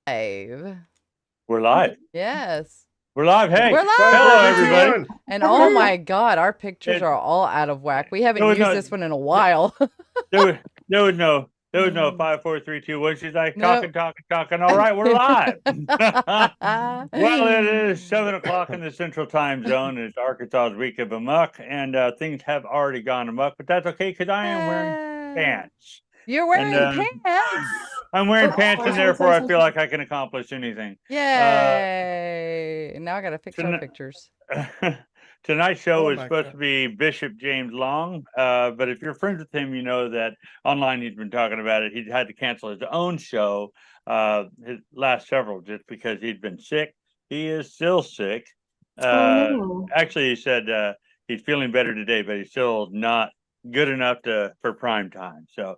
live. We're live. Yes. We're live. Hey. We're live. Hello, everybody. And oh my God, our pictures are all out of whack. We haven't used this one in a while. There was no 5, 4, 3, 2, 1. She's like Nope. talking. All right, we're live. Well, it is 7 o'clock in the Central Time Zone. It's Arkansas's week of A.M.O.K, and things have already gone amok, but that's okay because I am wearing pants. You're wearing pants. I'm wearing pants, and therefore I feel like I can accomplish anything. Yay! Now I got to fix our pictures. Tonight's show is supposed to be Bishop James Long, but if you're friends with him, you know that online he's been talking about it. He had to cancel his own show, his last several, just because he'd been sick. He is still sick. Actually, he said he's feeling better today, but he's still not good enough for prime time. So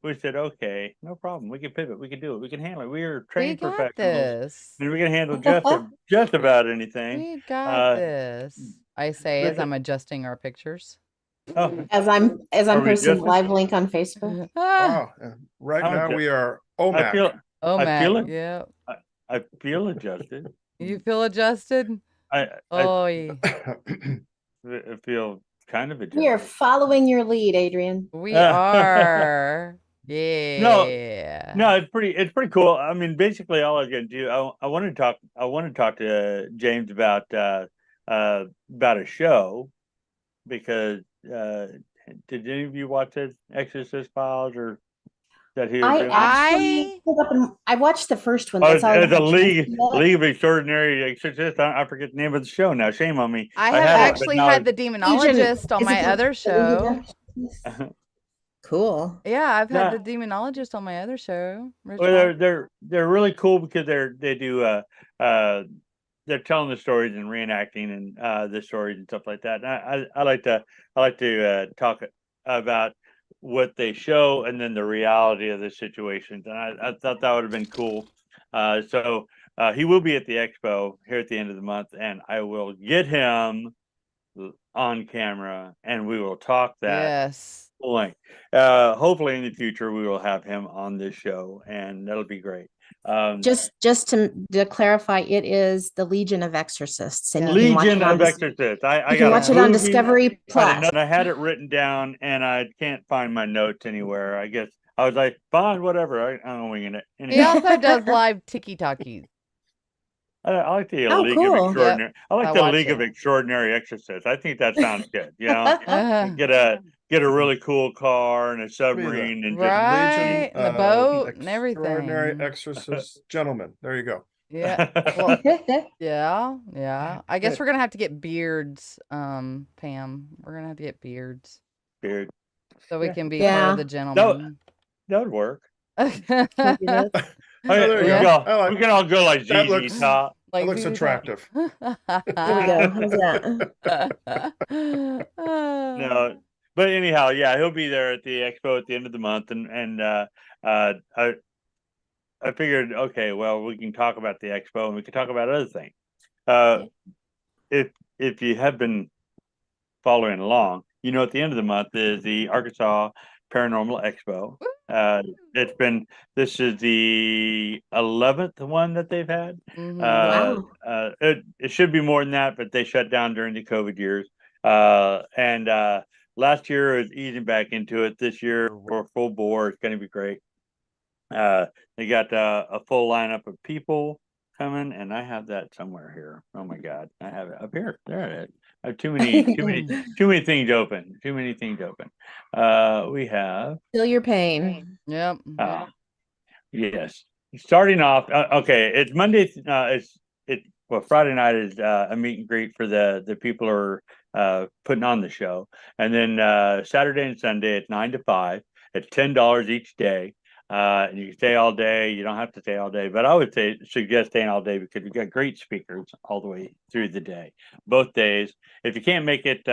we said, okay, no problem. We can pivot. We can do it. We can handle it. We are trained professionals. And we can handle just about anything. We got this. I say as I'm adjusting our pictures. Oh. As I'm posting a live link on Facebook. Wow. Right now we are O.M.O.K. O.M.O.K. Yeah. I feel adjusted. You feel adjusted? I feel kind of adjusted. We are following your lead, Adrian. We are. Yeah. No, it's pretty cool. I mean, basically all I was gonna do, I want to talk to James about a show, because did any of you watch the Exorcist Files or that he was I watched the first one. That's all. The League of Extraordinary Exorcists. I forget the name of the show now. Shame on me. I have actually had the Demonologist on my other show. Cool. Yeah, I've had the Demonologist on my other show. Well, they're really cool because they do they're telling the stories and reenacting and the stories and stuff like that. And I like to talk about what they show and then the reality of the situations. And I thought that would have been cool. So he will be at the expo here at the end of the month, and I will get him on camera and we will talk that. Yes. Hopefully in the future we will have him on this show, and that'll be great. Just to clarify, it is the Legion of Exorcists, and Legion of Exorcists. I can watch it on Discovery Plus. I had it written down, and I can't find my notes anywhere. I guess I was like, fine, whatever. I'm winging it. Anyway. He also does live tiki-talkies. I like the League of Extraordinary. Yep. I like the League of Extraordinary Exorcists. I think that sounds good. You know, get a really cool car and a submarine and Legion, the boat and everything. Extraordinary Exorcist gentlemen. There you go. Yeah. Well, yeah. I guess we're gonna have to get beards, Pam. We're gonna have to get beards. So we can be part of the gentlemen. That would work. There you go. We can all go like ZZ Top. That looks attractive. There we go. How's that? No, but anyhow, yeah, he'll be there at the expo at the end of the month, and I figured, okay, well, we can talk about the expo and we can talk about other things. If you have been following along, you know, at the end of the month is the Arkansas Paranormal Expo. This is the 11th one that they've had. Wow. It should be more than that, but they shut down during the COVID years. And last year was easing back into it. This year we're full bore. It's going to be great. They got a full lineup of people coming, and I have that somewhere here. Oh my God, I have it up here. There it is. I have too many things open. Too many things open. We have Feel Your Pain. Yep. Yes. Starting off, okay. It's Monday. Friday night is a meet and greet for the people who are putting on the show, and then Saturday and Sunday it's 9 to 5. It's $10 each day. And you can stay all day. You don't have to stay all day, but I would suggest staying all day because we've got great speakers all the way through the day, both days. If you can't make it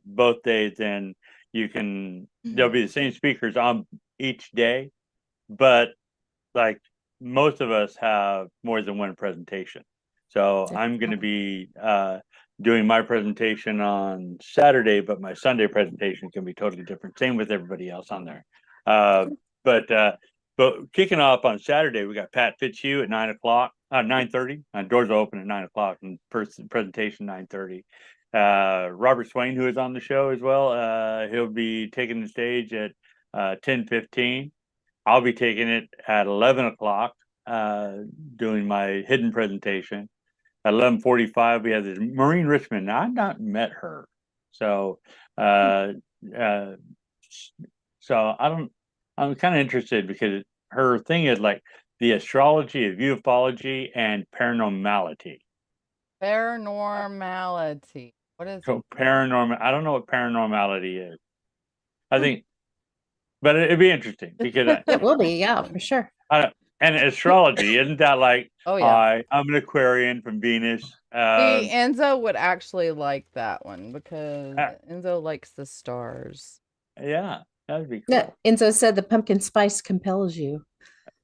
both days, then there'll be the same speakers on each day, but like most of us have more than one presentation. So I'm going to be doing my presentation on Saturday, but my Sunday presentation can be totally different. Same with everybody else on there. But But kicking off on Saturday, we got Pat Fitzhugh at 9:30. Doors are open at 9:00 and presentation 9:30. Robert Swain, who is on the show as well, he'll be taking the stage at 10:15. I'll be taking it at 11:00, doing my hidden presentation. At 11:45, we have this Maureen Richmond. Now, I've not met her, so I'm kind of interested because her thing is like the astrology of ufology and paranormality. Paranormality. What is so paranormal? I don't know what paranormality is. I think, but it'd be interesting because It will be, yeah, for sure. And astrology, isn't that like, oh yeah, I'm an Aquarian from Venus. See, Enzo would actually like that one because Enzo likes the stars. Yeah, that'd be cool. Yeah, Enzo said the pumpkin spice compels you.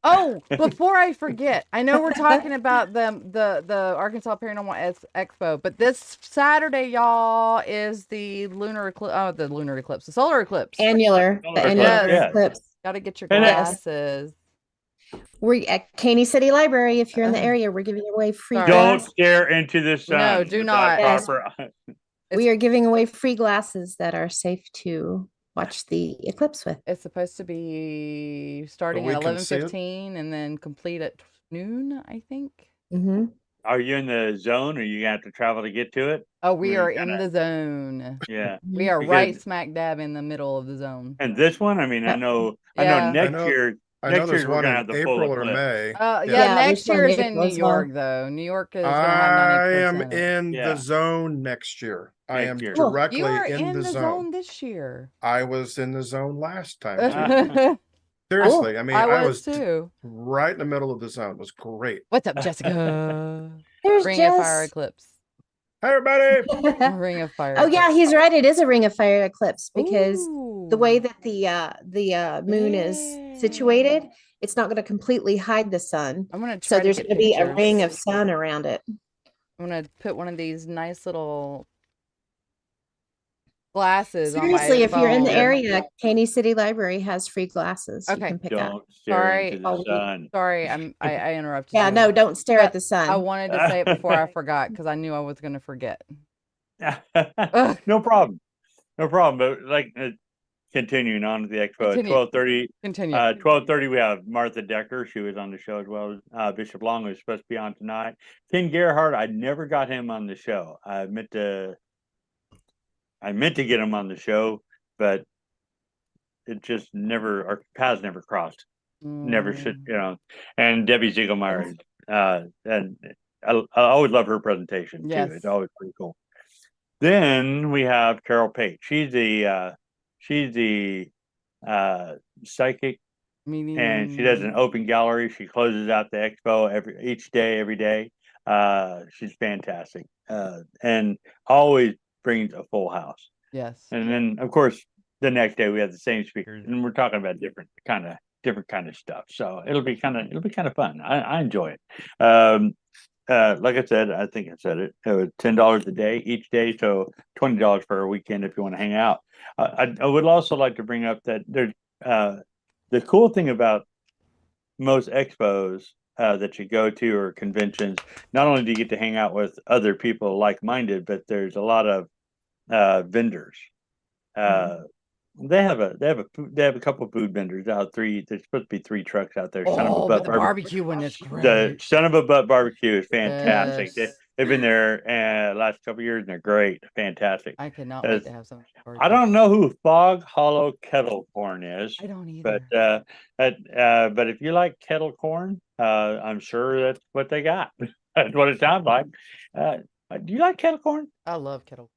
Oh, before I forget, I know we're talking about the Arkansas Paranormal Expo, but this Saturday, y'all, is the lunar eclipse. Oh, the solar eclipse. Annular eclipse. Got to get your glasses. We're at Caney City Library. If you're in the area, we're giving away free. Don't stare into the sun. No, do not. Yes. We are giving away free glasses that are safe to watch the eclipse with. It's supposed to be starting at 11:15 and then complete at noon, I think. Mm-hmm. Are you in the zone, or you have to travel to get to it? Oh, we are in the zone. Yeah, we are right smack dab in the middle of the zone. And this one, I mean, I know next year. I know there's one in April or May. Next year is in New York, though. New York is. I am in the zone next year. I am directly in the zone this year. I was in the zone last time. Seriously, I mean, I was too. Right in the middle of the zone. It was great. What's up, Jessica? There's Ring of Fire eclipse. Hi, everybody. Ring of Fire. Oh yeah, he's right. It is a Ring of Fire eclipse because the way that the moon is situated, it's not going to completely hide the sun. I'm gonna so there's going to be a ring of sun around it. I'm gonna put one of these nice little glasses. Seriously, if you're in the area, Caney City Library has free glasses. Okay, you can pick up. Sorry, sorry, I interrupted. Yeah, no, don't stare at the sun. I wanted to say it before I forgot because I knew I was going to forget. No problem. But like continuing on to the expo at 12:30. Continue. 12:30 we have Martha Decker. She was on the show as well. Bishop Long was supposed to be on tonight. Ken Gerhardt, I never got him on the show. I meant to get him on the show, but it just never, our paths never crossed. Never should, and Debbie Ziegelmeyer, and I always love her presentation too. Yes. It's always pretty cool. Then we have Carol Pate. She's the psychic, and she does an open gallery. She closes out the expo every day. She's fantastic, and always brings a full house. Yes. And then of course the next day we have the same speakers, and we're talking about different kind of stuff. So it'll be kind of fun. I enjoy it. Like I said, I think I said it was $10 a day each day, so $20 for a weekend if you want to hang out. I would also like to bring up that there's the cool thing about most expos that you go to or conventions. Not only do you get to hang out with other people like-minded, but there's a lot of vendors. They have a couple of food vendors out. There's supposed to be 3 trucks out there. The barbecue one is great. The Son of a Butt barbecue is fantastic. Yes. They've been there last couple of years, and they're great, fantastic. I cannot wait to have some. I don't know who Fog Hollow Kettle Corn is. I don't either. But if you like kettle corn, I'm sure that's what they got. That's what it sounds like. Do you like kettle corn? I love kettle.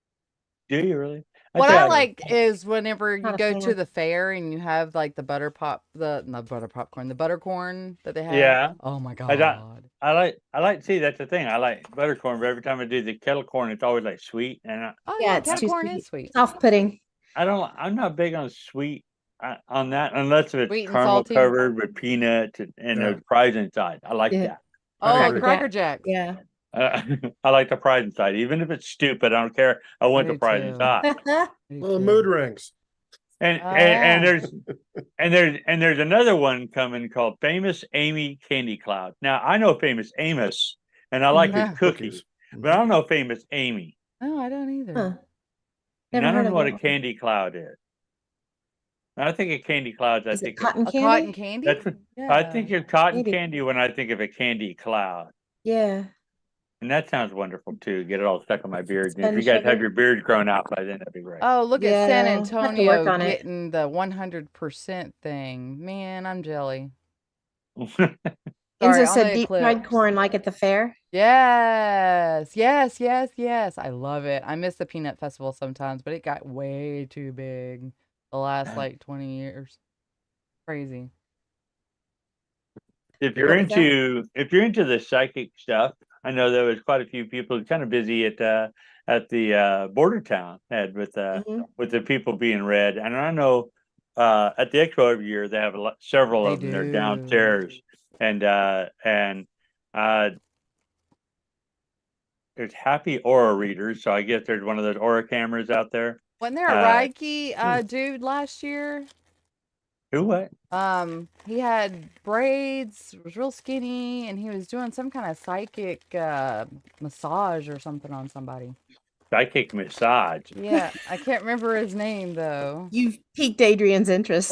Do you really? What I like is whenever you go to the fair and you have like the butter popcorn, the butter corn that they have. Yeah. Oh my god. I like. See, that's the thing. I like butter corn, but every time I do the kettle corn, it's always like sweet. And kettle corn is sweet. Off-putting. I'm not big on sweet on that unless it's sweet caramel covered with peanuts and there's fries inside. I like that. Oh, Cracker Jack. Yeah. I like the fries inside, even if it's stupid. I don't care. I want the fries inside. Little mood rings. And there's another one coming called Famous Amy Candy Cloud. Now I know Famous Amos, and I like his cookies, but I don't know Famous Amy. No, I don't either. Huh. And Never I heard don't know of what that a one. candy cloud is. I think a candy cloud. Is it cotton A candy? cotton candy? That's what Yeah. I think it's cotton Maybe. candy when I think of a candy cloud. Yeah. And that sounds wonderful too. Get it all stuck on my beard. And if Spun you guys have sugar? your beard grown out by then, that'd be great. Oh, look at San Yeah, I'll have to work Antonio on it. getting the 100% thing. Man, I'm jelly. Enzo Sorry, on said the deep fried eclipse. corn like at the fair. Yes, yes, yes, yes. I love it. I miss the peanut festival sometimes, but it got way too big the last like 20 years. Crazy. If you're What was that? into the psychic stuff, I know there was quite a few people kind of busy at the border town had with Mhm. the people being read, and I know at the expo every year they have several They of them. They're do. downstairs, and there's happy aura readers, so I guess there's one of those aura cameras out there. Wasn't there a Reiki dude last year? Who what? He had braids, was real skinny, and he was doing some kind of psychic massage or something on somebody. Psychic massage. Yeah, I can't remember his name though. You've piqued Adrian's interest.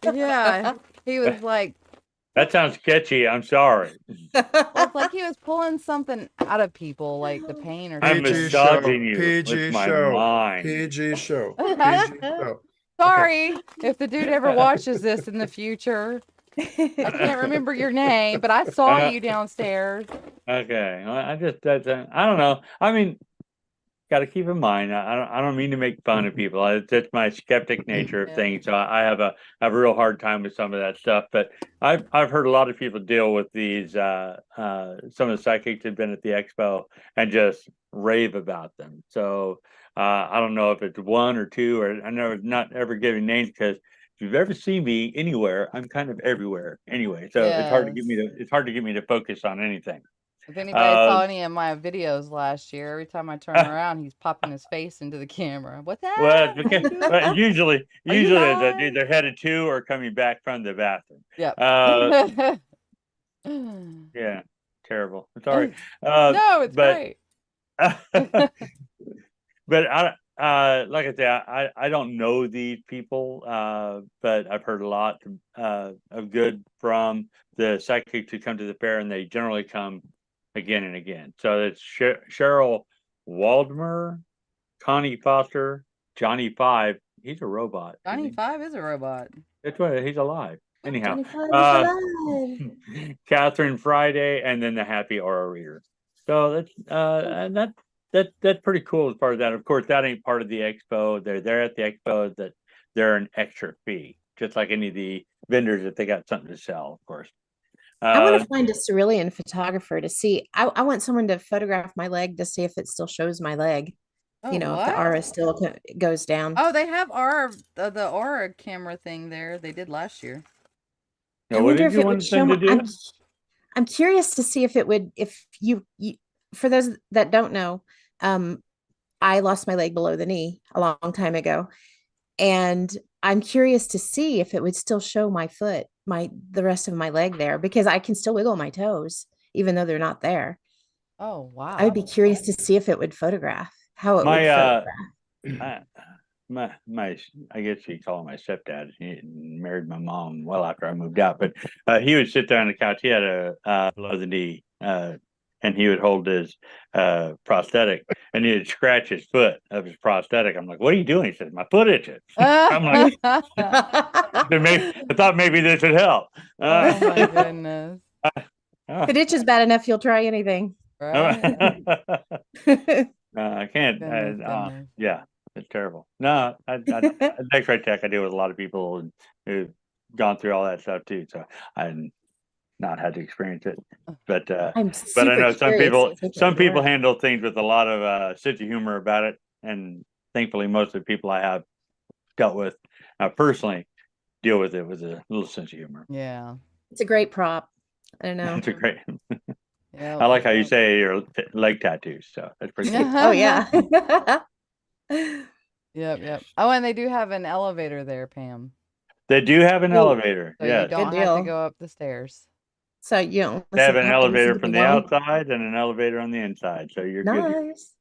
Yeah, he was like, That sounds sketchy. I'm sorry. well, it's like he was pulling something out of people, like the pain or I'm something. massaging you PG with my show. mind. PG show. PG show. Sorry if the dude ever watches this in the future. I can't remember your name, but I saw you downstairs. Okay, well, I don't know. I mean, got to keep in mind. I don't mean to make fun of people. That's my skeptic nature of Yeah. things. So I have a real hard time with some of that stuff. But I've heard a lot of people deal with these. Some of the psychics have been at the expo and just rave about them. So I don't know if it's one or two, or I know it's not ever giving names because if you've ever seen me anywhere, I'm kind of everywhere anyway. So it's hard to get me to focus on anything. If anybody saw any of my videos last year, every time I turn around, he's popping his face into the camera. What's that? Well, because, usually live? they're headed to or coming back from the bathroom. Yep. Yeah, terrible. Sorry. No, it's great. But like I say, I don't know these people, but I've heard a lot of good from the psychics who come to the fair, and they generally come again and again. So it's Cheryl Waldmer, Connie Foster, Johnny Five. He's a robot. Johnny Five is a robot. That's right. He's alive. Anyhow, Johnny Five is alive. Catherine Friday, and then the Happy Aura Reader. So that's pretty cool as far as that. Of course, that ain't part of the expo. They're there at the expo. That they're an extra fee, just like any of the vendors if they got something to sell. Of course. I want to find a cerulean photographer to see. I want someone to photograph my leg to see if it still shows my leg. Oh, You know, if what? the aura still goes down. Oh, they have the aura camera thing there. They did last year. Now, I what wonder did if you it want would show them to my, do? I'm curious to see if it would, if you, for those that don't know, I lost my leg below the knee a long time ago. And I'm curious to see if it would still show my foot, the rest of my leg there, because I can still wiggle my toes, even though they're not there. Oh, wow. I would be curious to see if it would photograph, how it would photograph. My I guess you call him my stepdad. He married my mom well after I moved out, but he would sit there on the couch. He had a below the knee, and he would hold his prosthetic, and he'd scratch his foot of his prosthetic. I'm like, "What are you doing?" He says, "My foot itches." I'm like, I thought maybe this would help. Oh my goodness. If it itches bad enough, you'll try anything. Right? I can't. Goodness. Yeah, it's terrible. No, X-ray tech. I deal with a lot of people who've gone through all that stuff too. So I've not had to experience it, but I know some people handle things with a lot of sense of humor about it, and thankfully, most of the people I have dealt with personally deal with it with a little sense of humor. Yeah, it's a great prop. I don't know. It's a great. Yeah, I like how you say your leg tattoos. So that's pretty cool. Oh yeah. Yep. Oh, and they do have an elevator there, Pam. They do have an Ooh. elevator. So Yes. you don't have to go up the stairs. So you don't They have an have to listen elevator to from me the whine. outside and an elevator on the inside. So you're good. Nice.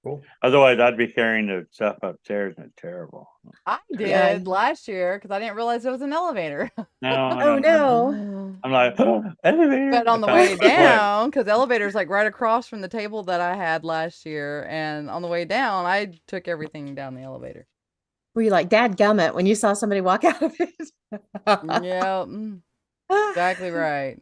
Cool. Otherwise, I'd be carrying the stuff upstairs and it's terrible. I did last year because I didn't realize it was an elevator. No. I'm like, oh, elevator. But on the way down, because elevator's like right across from the table that I had last year, and on the way down, I took everything down the elevator. Were you like, Dad gummit when you saw somebody walk out of it? Yeah, exactly right.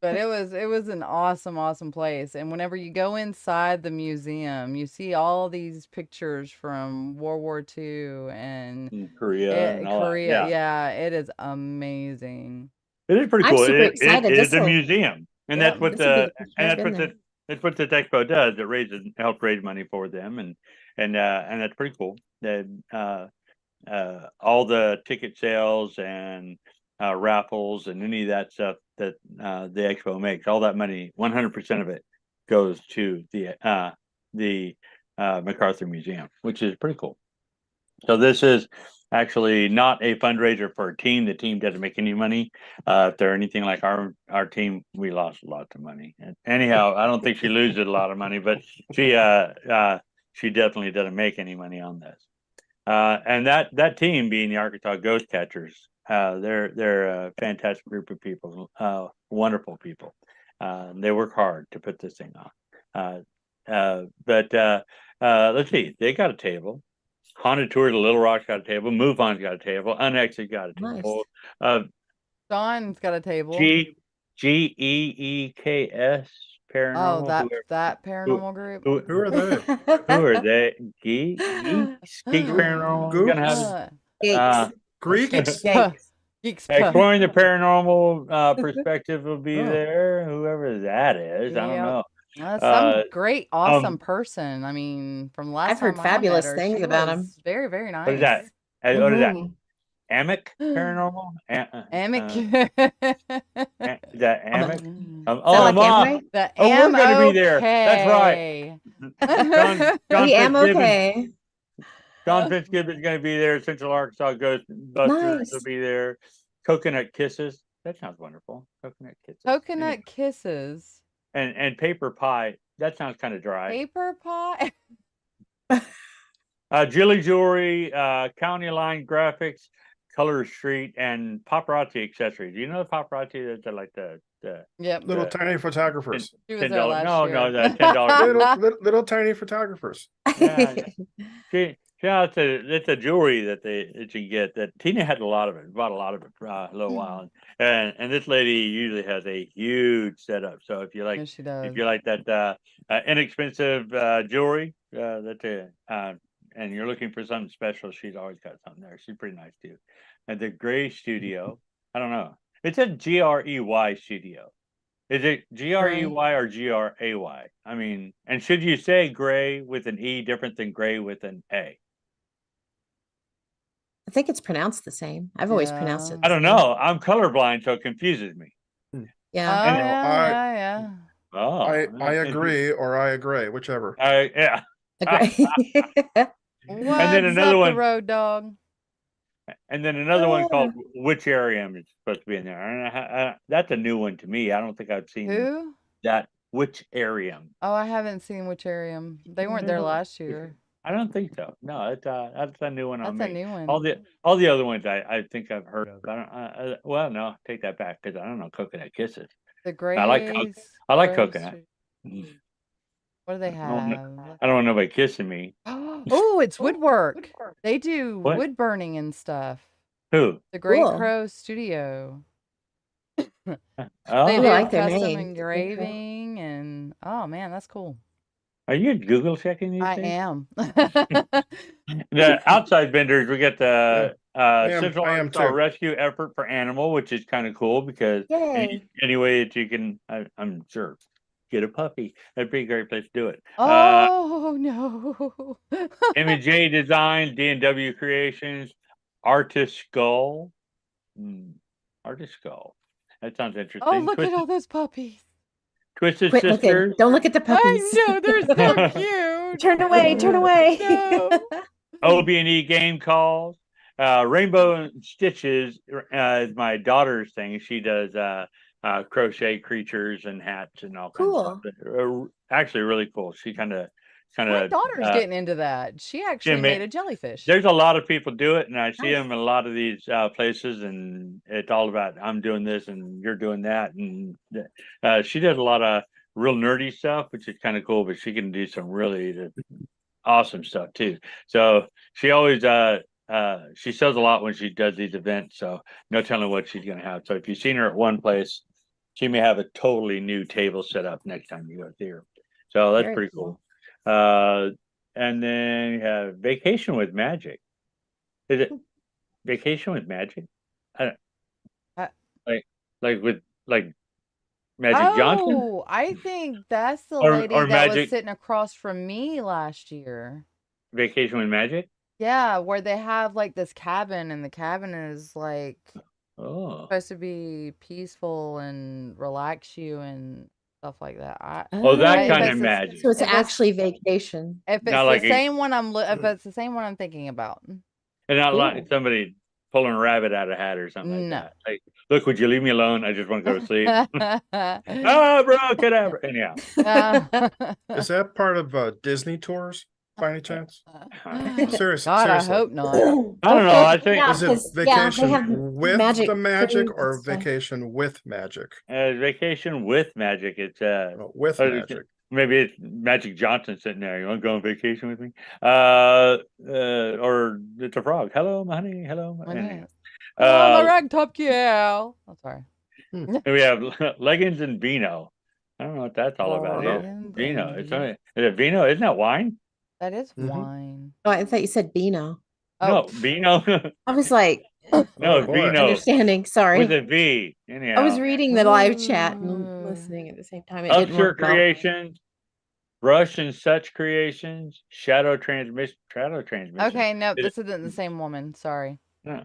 But it was an awesome place. And whenever you go inside the museum, you see all these pictures from World War II and Korea. Yeah, it is amazing. It is pretty I'm cool. super excited. It is a museum, and that's what the expo does. It helps raise money for them, and that's pretty cool. That all the ticket sales and raffles and any of that stuff that the expo makes, all that money, 100% of it goes to the MacArthur Museum, which is pretty cool. So this is actually not a fundraiser for a team. The team doesn't make any money. If they're anything like our team, we lost lots of money. And anyhow, I don't think she loses a lot of money, but she definitely doesn't make any money on this. And that team being the Arkansas Ghost Catchers, they're a fantastic group of people, wonderful people. They work hard to put this thing on. But let's see, they got a table. Haunted Tour to Little Rock's got a table. Move On's got a table. Unexed got a table. Dawn's got a table. GEEKS Paranormal. Oh, that paranormal group. Who are they? Who are they? Geeks Paranormal. Greeks. Geeks. Exploring the paranormal perspective will be there. Whoever that is, I don't know. Some great, awesome person. I mean, from last I've heard time fabulous I met her, things about him. Very, very nice. What is that? What is that? A.M.O.K Paranormal? A.M.O.K. Is that A.M.O.K? The we're going to be there. That's right. The A.M.O.K. John Fitzgibbon's going to be there. Central Arkansas Ghostbusters will be there. Coconut Kisses. That sounds wonderful. Coconut Kisses. Coconut Kisses. And Paper Pie. That sounds kind of dry. Paper Pie. Jilly Jewelry, County Line Graphics, Color Street, and Paparazzi Accessories. You know the paparazzi that like the little tiny photographers. $10. No, that $10. little tiny photographers. Yeah, it's a jewelry that you get. That Tina had a lot of it. Bought a lot of it for a little while, and this lady usually has a huge setup. So if you like, that inexpensive jewelry, and you're looking for something special, she's always got something there. She's pretty nice too. And the Gray Studio, I don't know. It said GREY Studio. Is it GREY or GRAY? I mean, and should you say gray with an E different than gray with an A? I think it's pronounced the same. I've always pronounced it. I don't know. I'm colorblind, so it confuses me. Yeah. Oh, I agree or I agree, whichever. Yeah. Agree. And then another one, the road dog. And then another one called Witcharium is supposed to be in there. That's a new one to me. I don't think I've seen that Witcharium. Oh, I haven't seen Witcharium. They weren't there last year. I don't think so. No, that's a new one on me. That's a new one. All the other ones I think I've heard of. Well, no, take that back because I don't know Coconut Kisses. The Grays. I like coconut. What do they have? I don't want nobody kissing me. Oh, it's woodwork. They do wood burning and stuff. Who? The Great Crow Studio. Oh, they do custom engraving and oh man, that's cool. Are you Google checking these things? I am. The outside vendors, we get the Central Arkansas Rescue Effort for Animal, which is kind of cool because any way that you can, I'm sure, get a puppy. That'd be a great place to do it. Oh no. M&J Design, D&W Creations, Artist Skull. Artist Skull. That sounds interesting. Oh, look at all those puppies. Twisted Sisters. Don't look at the puppies. I know, they're so Turn away, turn away. No. OB&E game calls. Rainbow Stitches is my daughter's thing. She does crochet creatures and hats and all kinds of stuff. Actually, really cool. She kind of. My daughter's getting into that. She actually made a jellyfish. There's a lot of people do it, and I see them in a lot of these places, and it's all about I'm doing this and you're doing that. And she does a lot of real nerdy stuff, which is kind of cool, but she can do some really awesome stuff too. So she always she sells a lot when she does these events, so no telling what she's gonna have. So if you've seen her at one place, she may have a totally new table set up next time you go see her. So that's pretty cool. And then you have Vacation with Magic. Is it Vacation with Magic? I don't like with Magic Johnson. Oh, I think that's the lady that was sitting across from me last year. Vacation with Magic? Yeah, where they have like this cabin, and the cabin is like supposed to be peaceful and relax you and stuff like that. That kind of magic. So it's actually vacation. If it's the same one if it's the same one I'm thinking about. And not like somebody pulling a rabbit out of a hat or something like that. Like, look, would you leave me alone? I just want to go to sleep. Bro, cadaver. Anyhow. Is that part of Disney tours by any chance? Seriously. I hope not. I don't know. I think is it Vacation with the magic or Vacation with Magic? Vacation with Magic. It's with Magic. Maybe it's Magic Johnson sitting there. You want to go on vacation with me? Or it's a frog. Hello, my honey. Hello, my honey. My ragtop gal. I'm sorry. We have Leggings and Vino. I don't know what that's all about. Vino. Is it Vino? Isn't that wine? That is wine. Oh, I thought you said Beano. No, Vino. I was like, no, Vino. Understanding. Sorry. With a V. Anyhow. I was reading the live chat and listening at the same time. It didn't Upshirt work well. Creations. Brush and Such Creations. Shadow Transmission. Okay, no, this isn't the same woman. Sorry. No,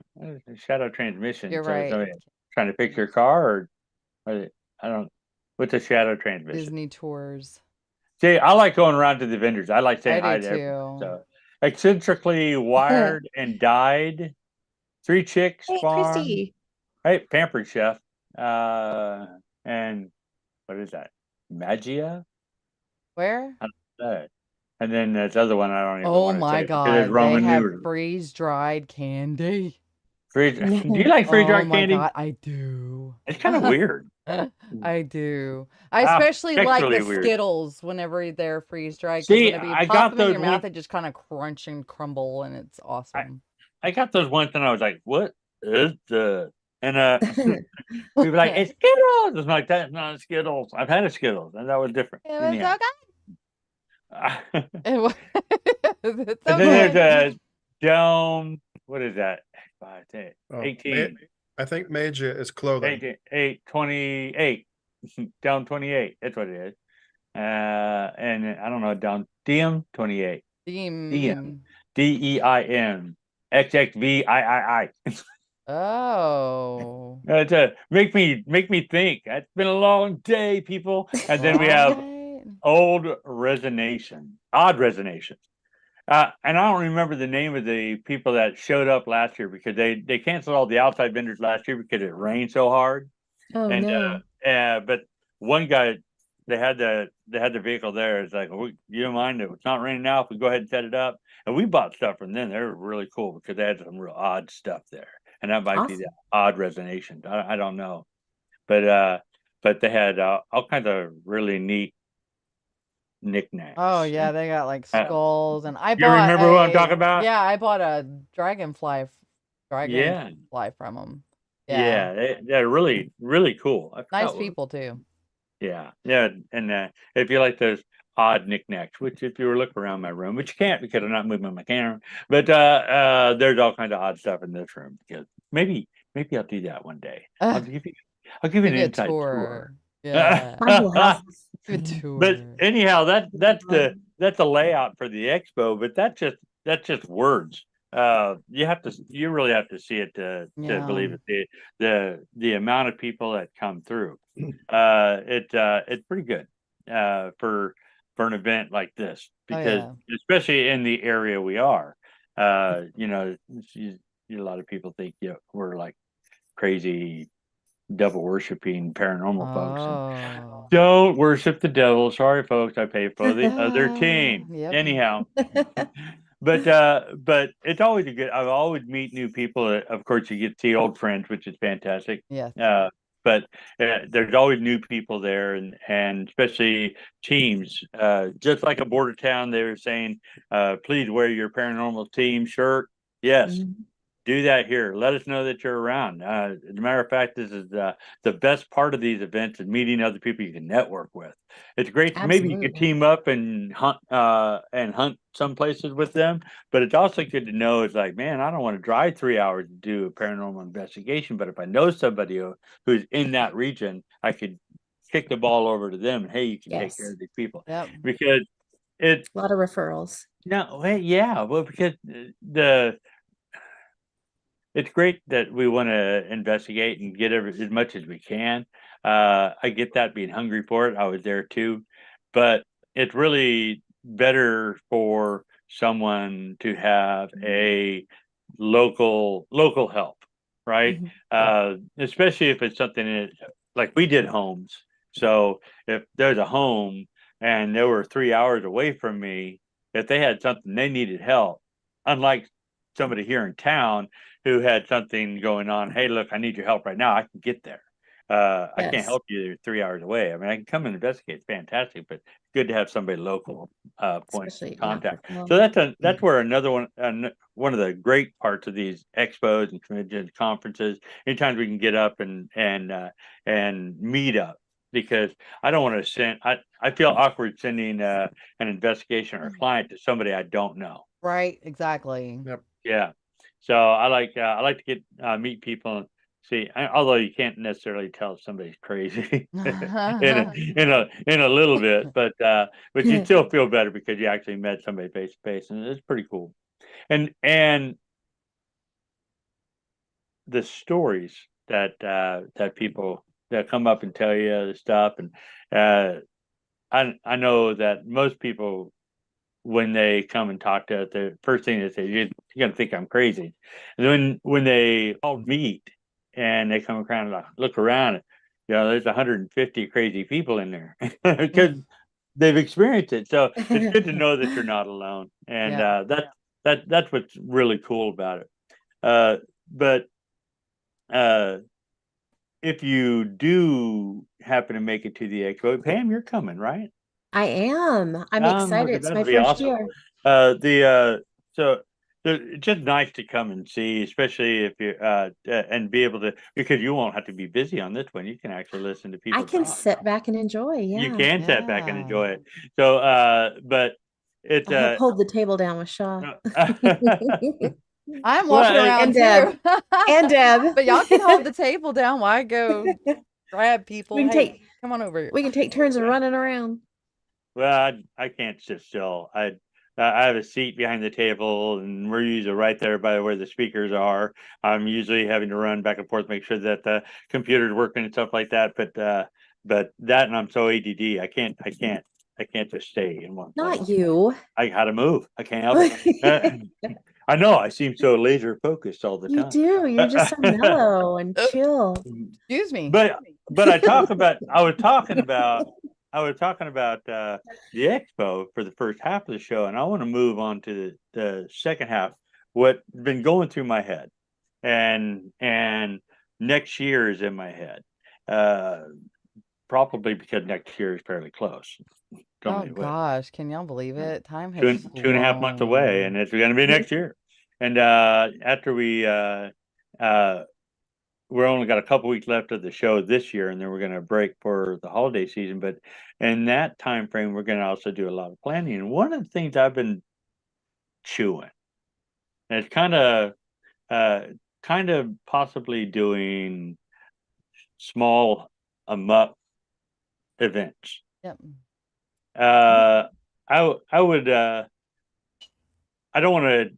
Shadow Transmission. You're right. Trying to fix your car, or I don't. What's a Shadow Transmission? Disney tours. See, I like going around to the vendors. I like saying hi to everyone. So, Eccentrically Wired and Dyed. Three Chicks Farm. Christy. Right, Pampered Chef. And what is that? Magia. Where? And then this other one I don't even. Oh my God! They have freeze dried candy. Do you like freeze dried candy? Oh my God, I do. It's kind of weird. I do. I especially like really the weird. Skittles whenever they're freeze dried. See, I got those in your mouth. They just kind of crunch and crumble, and it's awesome. I got those once, and I was like, "What is the?" And we were like, "It's Skittles." It's like that's not a Skittles. I've had a Skittles, and that was different. It was so good. And then there's a Dome. What is that? 18. I think Magia is clothing. 28. Down 28. That's what it is. And I don't know. Down Diem 28. Diem. DEIM. XXVIII. Oh. Make me think. It's been a long day, people. And then we have Odd Resonation. And I don't remember the name of the people that showed up last year because they canceled all the outside vendors last year because it rained so hard. Oh, and no. But one guy, they had the vehicle there. It's like, you don't mind if it's not raining now if we go ahead and set it up. And we bought stuff from them. They were really cool because they had some real odd stuff there. And that might be the Odd Resonation. I don't know, but they had all kinds of really neat knickknacks. Oh yeah, they got like skulls, and I bought. You remember what I'm talking about? Yeah, I bought a dragonfly from them. Yeah, they're really, really cool. Nice people too. Yeah, and if you like those odd knickknacks, which if you were looking around my room, which you can't because I'm not moving my camera, but there's all kinds of odd stuff in this room. Because maybe I'll do that one day. I'll give you an inside tour. Yeah. But anyhow, that's the layout for the expo. But that's just words. You really have to see it to believe it. The amount of people that come through, it's pretty good for for an event like this, Oh, because yeah. especially in the area we are, you know, a lot of people think we're like crazy devil worshiping paranormal folks. And Oh. don't worship the devil. Sorry, folks. I pay for the other team. Yep. Anyhow, but it's always a good. I always meet new people. Of course, you get to see old friends, which is fantastic. Yes. But there's always new people there, and especially teams. Just like a border town, they were saying, please wear your paranormal team shirt. Yes, Mhm. do that here. Let us know that you're around. As a matter of fact, this is the best part of these events is meeting other people you can network with. It's great. Maybe you could Absolutely. team up and hunt some places with them, but it's also good to know it's like, man, I don't want to drive 3 hours to do a paranormal investigation, but if I know somebody who's in that region, I could kick the ball over to them and hey, you can take care Yes. of these people. Yep. Because it's A lot of referrals. no, yeah, well, because it's great that we want to investigate and get as much as we can. I get that, being hungry for it. I was there too, but it's really better for someone to have a local help, right? Mhm. Especially if it's something like we did homes. So if there's a home and they were 3 hours away from me, if they had something they needed help, unlike somebody here in town who had something going on. Hey, look, I need your help right now. I can get there. I can't Yes. help you. You're 3 hours away. I mean, I can come and investigate. It's fantastic, but it's good to have somebody local point Especially, of contact. well, So that's where another one of the great parts of these expos and conventions, conferences. Anytime we can get up and meet up, because I don't want to send. I feel awkward sending an investigation or a client to somebody I don't know. Right. Exactly. Yep. Yeah. So I like to get meet people and see. Although you can't necessarily tell if somebody's crazy in a little bit, but you still feel better because you actually met somebody face to face, and it's pretty cool. And the stories that people that come up and tell you the stuff, and I know that most people, when they come and talk to us, the first thing they say, you're gonna think I'm crazy. And then when they all meet and they come around and look around, there's 150 crazy people in there because they've experienced it. So it's good to know that you're not alone, and Yeah. that's what's really cool about it. But if you do happen to make it to the expo, Pam, you're coming, right? I am. I'm excited. It's my That'd be first awesome. year. So it's just nice to come and see, especially if you and be able to, because you won't have to be busy on this one. You can actually listen to I people can talk. sit back and enjoy. You Yeah. can sit back and Yeah. enjoy it. So but it's I'll help hold the table down with Shaw. I'm walking well, around And Deb. too. And Deb. But y'all can hold the table down while I go grab people. We can Hey, come on over here. We can take turns of running around. well, I can't sit still. I have a seat behind the table, and we're usually right there by where the speakers are. I'm usually having to run back and forth, make sure that the computer's working and stuff like that. But that, and I'm so ADD, I can't just stay in one place. Not you. I gotta move. I can't help it. I know I seem so laser focused all the You time. do. You're just so mellow and chill. Excuse me. But I was talking about the expo for the first half of the show, and I want to move on to the second half. What's been going through my head, and next year is in my head. Probably because next year is fairly close. Oh gosh, can y'all believe it? Time Two has and a half months away, and it's going to be next year. And after we're only got a couple weeks left of the show this year, and then we're going to break for the holiday season. But in that time frame, we're going to also do a lot of planning. And one of the things I've been chewing, and it's kind of possibly doing small A.M.O.K events. Yep. I would. I don't want to.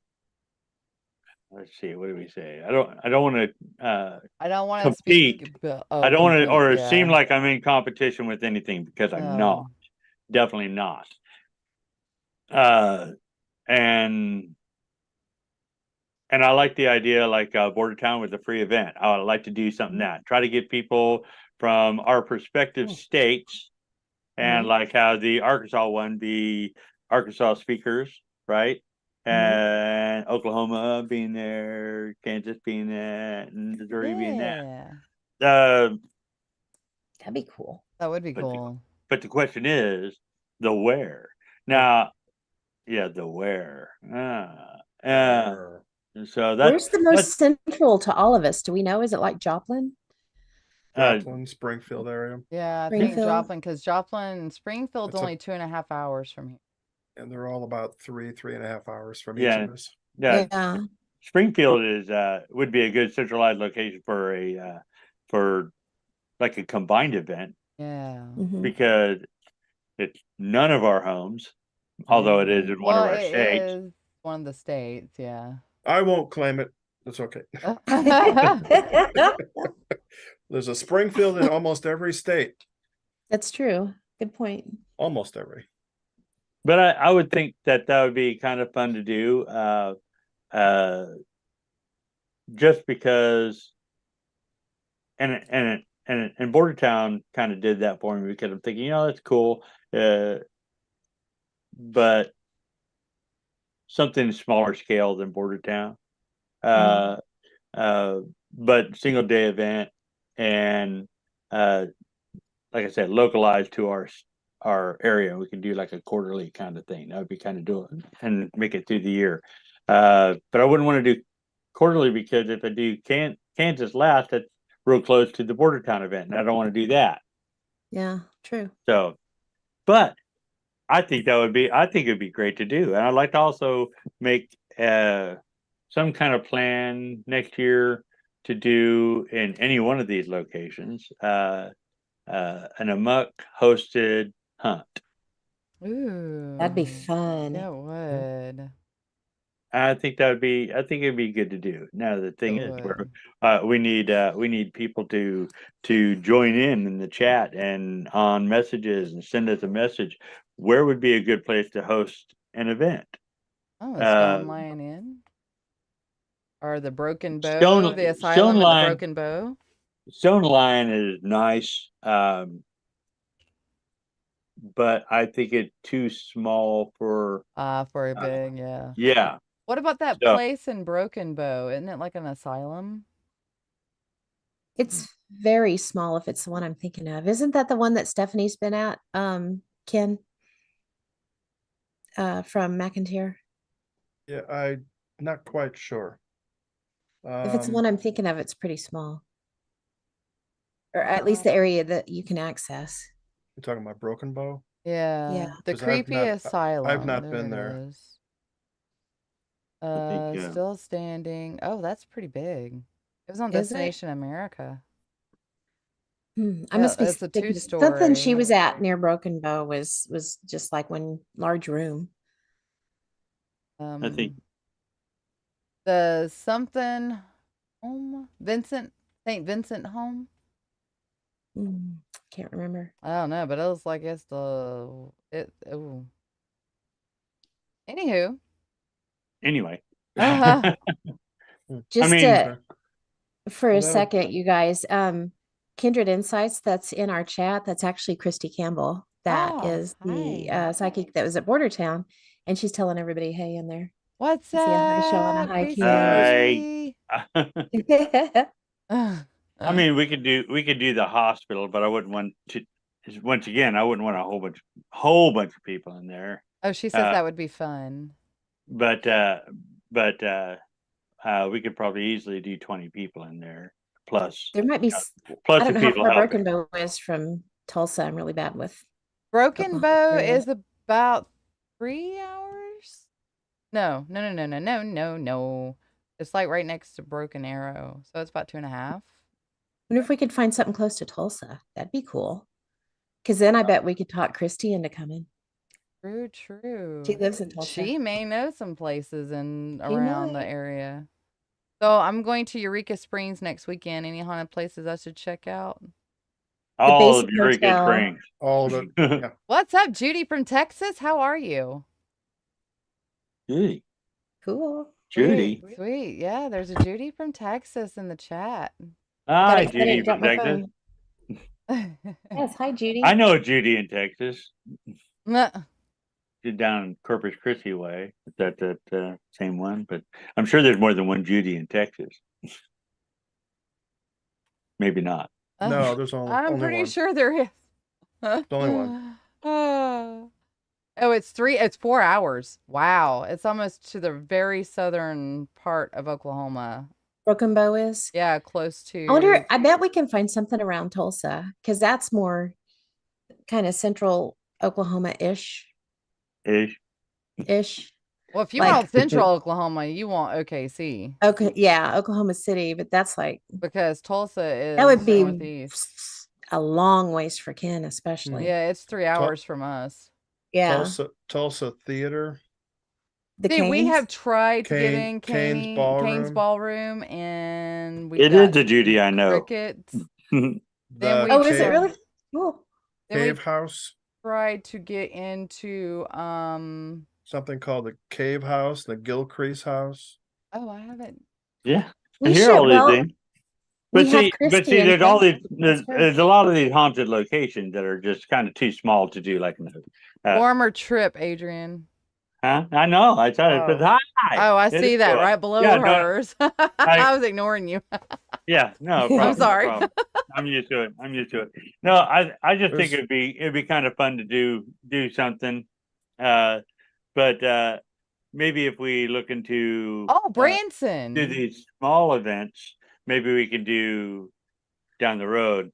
Let's see. What do we say? I don't want to. I don't want to compete. speak. I don't want to, or yeah. seem like I'm in competition with anything, because I'm not. Definitely not. And I like the idea, like Border Town with a free event. I would like to do something that try to get people from our prospective states, and like how the Arkansas one be Arkansas speakers, right? And Oklahoma being there, Kansas being there, and Missouri being there. That'd be cool. That would be cool. But the question is the where. Now, the where. So where's the most central to all of us? Do we know? Is it like Joplin? Joplin, Springfield area. Yeah, I think Joplin, because Joplin, Springfield's only 2.5 hours from here. And they're all about 3.5 hours from each of us. Yeah. Springfield is would be a good centralized location for for like a combined event. Yeah. Because it's none of our homes, although it is in one of our states. It is one of the states, yeah. I won't claim it. That's okay. There's a Springfield in almost every state. That's true. Good point. Almost every. But I would think that would be kind of fun to do, just because, and Bordertown kind of did that for me, because I'm thinking, that's cool, but something smaller scale than Bordertown, but single day event, and like I said, localized to our area. We can do like a quarterly kind of thing. That would be kind of doing and make it through the year. But I wouldn't want to do quarterly, because if I do Kansas last, that's real close to the Bordertown event, and I don't want to do that. Yeah, true. So, but I think it'd be great to do. And I'd like to also make some kind of plan next year to do in any one of these locations, an A.M.O.K hosted hunt. Ooh, that'd be fun. Yeah, it would. I think it'd be good to do. Now the thing is, we need people to join in the chat and on messages, and send us a message. Where would be a good place to host an event? Oh, Stone Lion Inn, or the Broken Bow, the Asylum and the Broken Bow. Stone Lion is nice, but I think it's too small for a big, yeah. Yeah. What about that place in Broken Bow? Isn't it like an asylum? It's very small if it's the one I'm thinking of. Isn't that the one that Stephanie's been at, Ken? From McIntyre? Yeah, I'm not quite sure. If it's the one I'm thinking of, it's pretty small. Or at least the area that you can access. You're talking about Broken Bow? Yeah. The creepy asylum. I've not been there. Still standing. Oh, that's pretty big. It was on Destination America. I must be it's a 2-story. Something she was at near Broken Bow was just like one large room. I think the something home, St. Vincent home. Can't remember. I don't know, but it was like Anywho. Anyway. Just for a second, you guys, Kindred Insights, that's in our chat. That's actually Christy Campbell. That is the psychic that was at Bordertown, and she's telling everybody, hey, in there. What's up? Hi. I mean, we could do the hospital, but I wouldn't want to. Once again, I wouldn't want a whole bunch of people in there. Oh, she says that would be fun. But we could probably easily do 20 people in there. Plus, there might be. Plus, I don't know how far Broken Bow is from Tulsa. I'm really bad with. Broken Bow is about 3 hours. No. It's like right next to Broken Arrow, so it's about 2.5. I wonder if we could find something close to Tulsa. That'd be cool. Because then I bet we could talk Christy into coming. True. She lives in Tulsa. She may know some places around the area. So I'm going to Eureka Springs next weekend. Any haunted places I should check out? All of Eureka Springs. All of it. Yeah. What's up, Judy from Texas? How are you? Judy. Cool. Judy. Sweet. Yeah, there's a Judy from Texas in the chat. Hi, Judy from Texas. Yes, hi, Judy. I know Judy in Texas. Nuh. She's down Corpus Christi way. Is that same one? But I'm sure there's more than one Judy in Texas. Maybe not. No, there's only I'm only pretty one. sure there is. There's only one. Oh, it's 4 hours. Wow. It's almost to the very southern part of Oklahoma. Broken Bow is? Yeah, close to. I bet we can find something around Tulsa because that's more kind of central Oklahoma-ish. Ish. Well, if you want central Oklahoma, you want OKC. Okay, yeah, Oklahoma City, but that's like because Tulsa is that would be northeast. A long ways for Ken, especially. Yeah, it's 3 hours from us. Yeah, Tulsa Theater. We have tried to get in Cain's Ballroom, and it is a Judy I know. Crickets. Is it really cool? Cave House. Tried to get into something called the Cave House, the Gilcrease House. Oh, I haven't. Yeah, I hear all these things. But see, there's all these. There's a lot of these haunted locations that are just kind of too small to do like. Former trip, Adrian. Huh? I know. I tried to put hi. Oh, I see that right below hers. I was ignoring you. Yeah, no problem. I'm sorry. No problem. I'm used to it. No, I just think it'd be kind of fun to do something. But maybe if we look into Branson, do these small events, maybe we can do down the road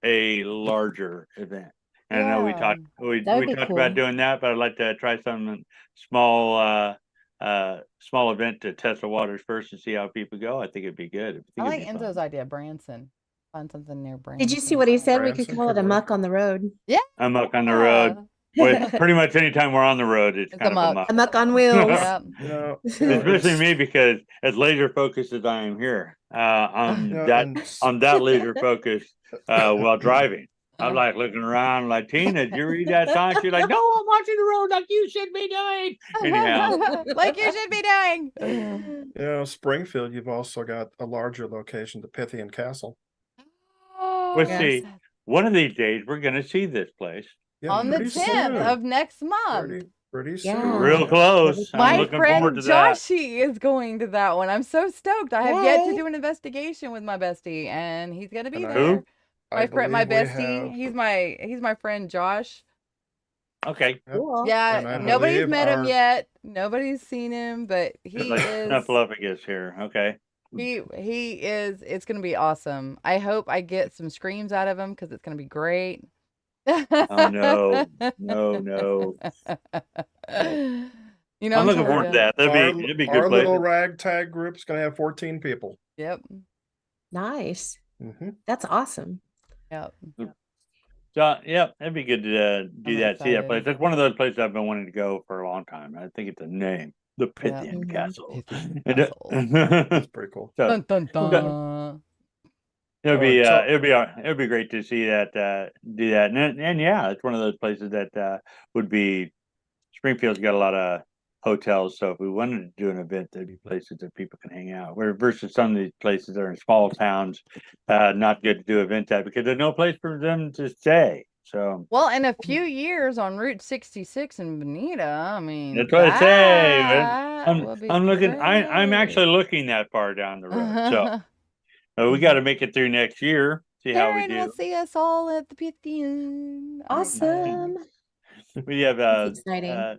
a larger event. And I know we talked about doing that, but I'd like to try something small event to test the waters first and see how people go. I think it'd be good. I like Enzo's idea, Branson. Find something near Branson. Did you see what he said? We could call it a muck on the road. Yeah. A muck on the road. Pretty much anytime we're on the road, it's kind of a muck. A muck on wheels. Especially me, because as laser focused as I am here, I'm that laser focused while driving. I'm like looking around like, Tina, did you read that sign? She's like, no, I'm watching the road like you should be doing. Anyhow. Like you should be doing. Springfield, you've also got a larger location, the Pythian Castle. Let's see. One of these days, we're going to see this place. Yeah, on the 10th of next month. Pretty soon. Real close. My friend Joshy is going to that one. I'm so stoked. I have yet to do an investigation with my bestie, and he's going to be there. Who? My bestie. He's my friend Josh. Okay. Cool. Yeah, nobody's met him yet. Nobody's seen him, but he is. Snuffleupagus here. Okay. He is. It's gonna be awesome. I hope I get some screams out of him because it's gonna be great. Oh no! You know, I'm looking forward to that. That'd be good. Our little ragtag group's gonna have 14 people. Yep. Nice. That's awesome. Yep. So it'd be good to do that. See that place. It's one of those places I've been wanting to go for a long time. I think it's a name, the Pythian Castle. That's pretty cool. So, dun, dun, dun. It'd be great to see that, do that, and yeah, it's one of those places that would be. Springfield's got a lot of hotels, so if we wanted to do an event, there'd be places that people can hang out. Where versus some of these places that are in small towns, not good to do events at because there's no place for them to stay. So in a few years on Route 66 in Bonita, I mean, that's what I say. I'm looking. I'm actually looking that far down the road. So we got to make it through next year. See how we do. We'll see us all at the Pythian. Awesome. We have exciting.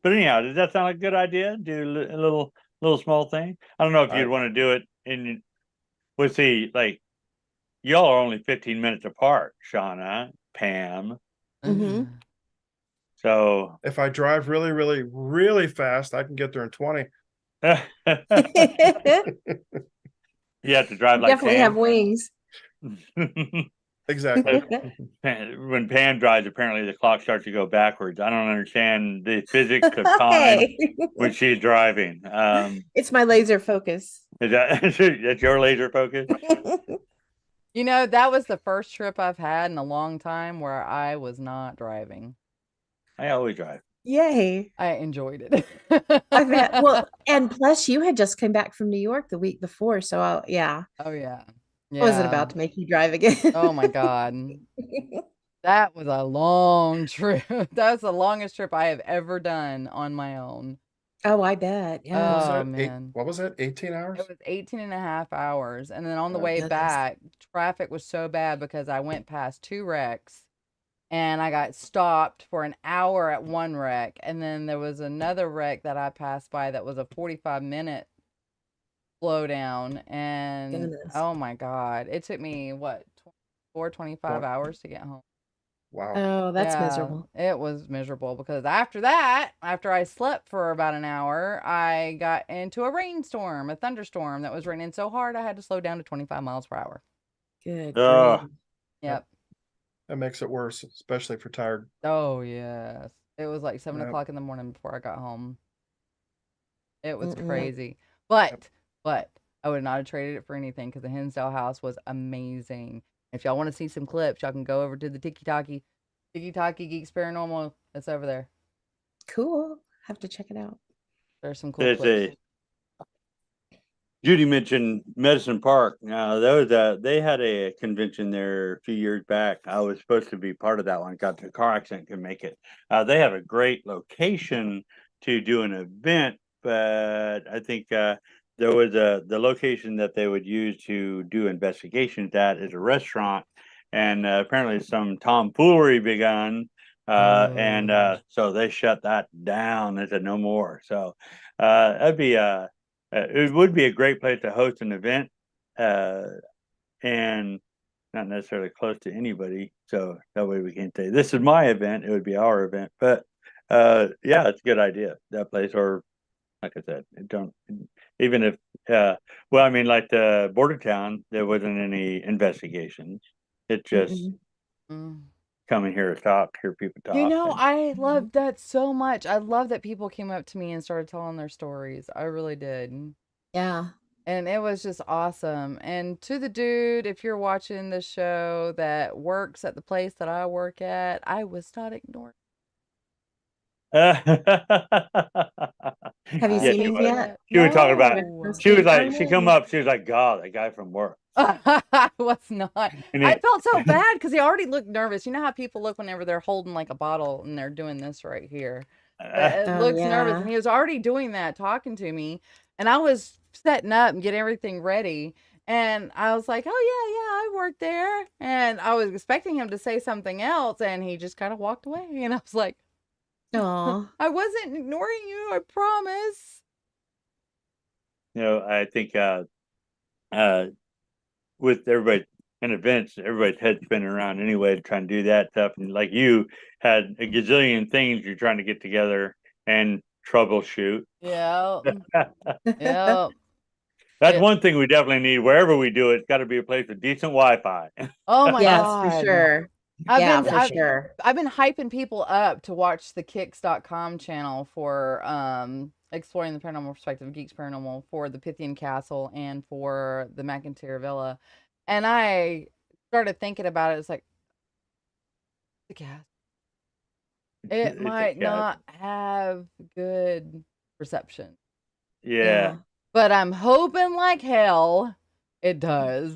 But anyhow, does that sound like a good idea? Do a little small thing. I don't know if you'd want to do it in. We'll see. Like y'all are only 15 minutes apart, Shauna, Pam. So if I drive really, really, really fast, I can get there in 20. You have to drive like definitely Pam. Have wings. Exactly. When Pam drives, apparently the clock starts to go backwards. I don't understand the physics of time when she's driving. It's my laser focus. Is that's your laser focus? You know, that was the first trip I've had in a long time where I was not driving. I always drive. Yay. I enjoyed it. I bet. Well, and plus you had just come back from New York the week before, so yeah. Oh yeah. I wasn't Yeah. about to make you drive again. Oh my God. That was a long trip. That's the longest trip I have ever done on my own. Oh, I bet. Yeah. Oh man. What was it? 18 hours? It was 18 and a half hours. And then on the Oh, way goodness. back, traffic was so bad because I went past 2 wrecks and I got stopped for an hour at one wreck. And then there was another wreck that I passed by that was a 45-minute slow down. And Goodness. oh my God, it took me what, 25 hours to get home. Wow. Oh, that's Yeah, miserable. it was miserable because after that, after I slept for about an hour, I got into a rainstorm, a thunderstorm that was raining so hard I had to slow down to 25 miles per hour. Good Uh, grief. Yep. That makes it worse, especially for tired. Oh, yes. It was like 7 Yep. o'clock in the morning before I got home. It was Mm-mm. crazy. But I would not have traded it for anything because the Hinsdale house was amazing. If y'all want to see some clips, y'all can go over to the Tiki Taki Geeks Paranormal. It's over there. Cool. Have to check it out. There's some cool There's clips. Judy mentioned Medicine Park. Now, they had a convention there a few years back. I was supposed to be part of that one. Got to a car accident, couldn't make it. They have a great location to do an event, but I think there was the location that they would use to do investigations at is a restaurant, and apparently some tomfoolery begun. And so they shut that down. They said no more. So that'd be it would be a great place to host an event, and not necessarily close to anybody. So that way we can't say this is my event. It would be our event. But yeah, it's a good idea, that place. Or like I said, don't even if well, I mean, like the border town, there wasn't any investigations. It just come in here to talk, hear people talk. You know, I loved that so much. I love that people came up to me and started telling their stories. I really did. Yeah. And it was just awesome. And to the dude, if you're watching the show that works at the place that I work at, I was not ignoring. Have you seen him yet? She was talking about. She was like, she come up. She was like, God, that guy from work. I was not. I felt so bad because he already looked nervous. You know how people look whenever they're holding like a bottle and they're doing this right here. It looks nervous, and he was already doing that, talking to me, and I was setting up and getting everything ready. And I was like, oh yeah, I worked there. And I was expecting him to say something else, and he just kind of walked away. And I was like, oh, I wasn't ignoring you, I promise. You know, I think with everybody in events, everybody's head spinning around anyway to try and do that stuff. And like you had a gazillion things you're trying to get together and troubleshoot. Yeah. Yeah. That's one thing we definitely need wherever we do it. It's got to be a place with decent Wi-Fi. Oh my God. Yes, for sure. I've been hyping people up to watch the Kicks.com channel for exploring the paranormal perspective of Geeks Paranormal, for the Pythian Castle and for the McIntyre Villa. And I started thinking about it. It's like, the castle. It might not have good reception. Yeah. But I'm hoping like hell it does,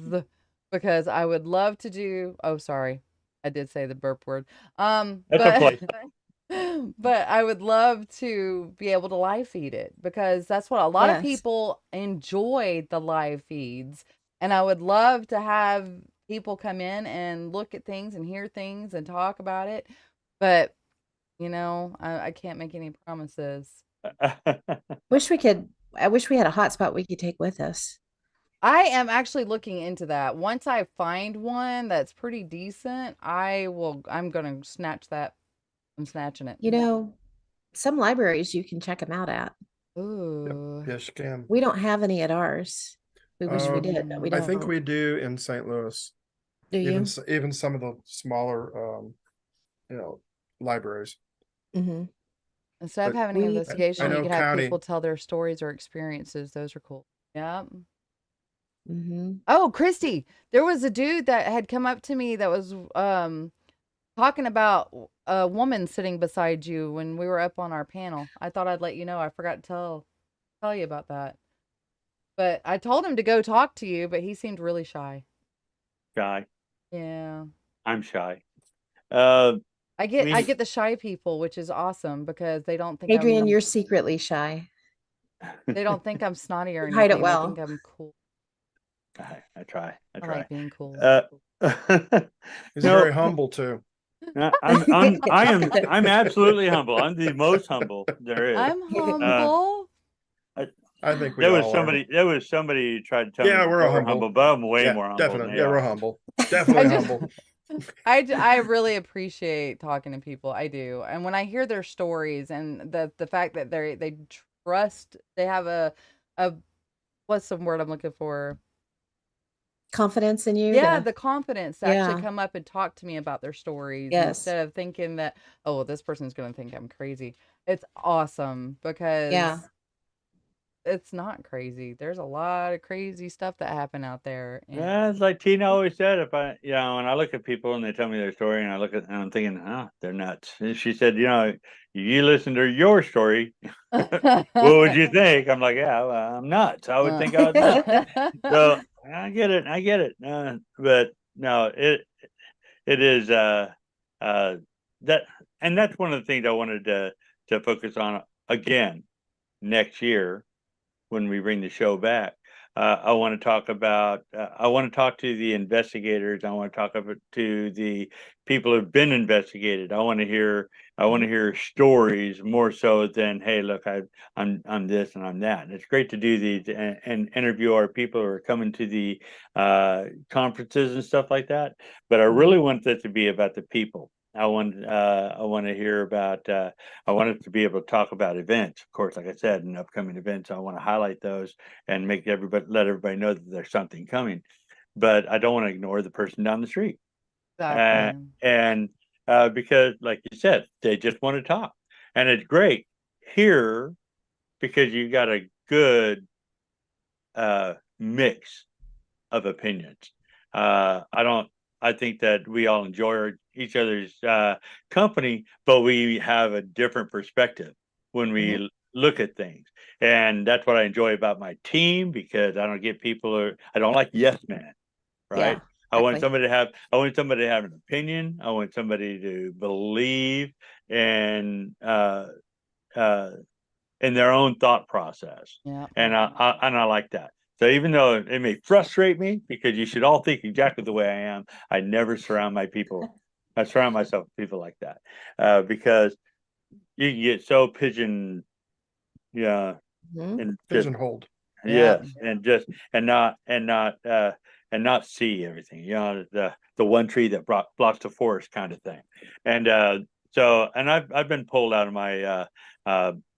because I would love to do. Oh, sorry. I did say the burp word. But I would love to be able to live feed it, because that's what a lot of people enjoy, the live feeds. And I would love to have people come in and look at things and hear things and talk about it. But, you know, I can't make any promises. I wish we had a hotspot we could take with us. I am actually looking into that. Once I find one that's pretty decent, I'm going to snatch that. I'm snatching it. You know, some libraries you can check them out at. Ooh. Yes, you can. We don't have any at ours. We wish we did, but we don't. I think we do in St. Louis. Do you? Even some of the smaller, libraries. Mm-hmm. Instead of having an investigation, you could have people tell their stories or experiences. Those are cool. Yeah. Mm-hmm. Oh, Christy, there was a dude that had come up to me that was talking about a woman sitting beside you when we were up on our panel. I thought I'd let you know. I forgot to tell you about that. But I told him to go talk to you, but he seemed really shy. Shy. Yeah. I'm shy. I get the shy people, which is awesome because they don't think Adrian, you're secretly shy. They don't think I'm snotty or anything. Hide it well. They think I'm cool. I try. I like being cool. He's very humble too. I'm absolutely humble. I'm the most humble there is. I'm humble. I think there was somebody who tried to tell me we're humble, but I'm way more humble. Definitely. Yeah, we're humble. Definitely humble. I really appreciate talking to people. I do. And when I hear their stories and the fact that they trust, they have a what's the word I'm looking for? Confidence in you. Yeah, the confidence to actually come up and talk to me about their stories instead of thinking that, oh, well, this person's going to think I'm crazy. It's awesome because it's not crazy. There's a lot of crazy stuff that happen out there. Yeah, it's like Tina always said, if when I look at people and they tell me their story and I look at and I'm thinking, they're nuts. And she said, you listen to your story, what would you think? I'm like, yeah, well, I'm nuts. I would think I was nuts. So I get it. But no, it is that, and that's one of the things I wanted to focus on again next year when we bring the show back. I want to talk about. I want to talk to the investigators. I want to talk to the people who've been investigated. I want to hear stories more so than, hey, look, I'm this and I'm that. And it's great to do these and interview our people who are coming to the conferences and stuff like that. But I really want that to be about the people. I want to hear about. I want us to be able to talk about events, of course, like I said, and upcoming events. I want to highlight those and let everybody know that there's something coming. But I don't want to ignore the person down the street. Exactly. Because, like you said, they just want to talk, and it's great here because you got a good mix of opinions. I think that we all enjoy each other's company, but we have a different perspective when we look at things. And that's what I enjoy about my team, because I don't get people I don't like yes men, right? Yeah, I want somebody to have an opinion. I want somebody to believe in their own thought process. Yeah. And I like that. So even though it may frustrate me, because you should all think exactly the way I am, I never surround I surround myself with people like that, because you can get so pigeonholed. Yes, and not see everything. The one tree that blocks the forest kind of thing. And I've been pulled out of my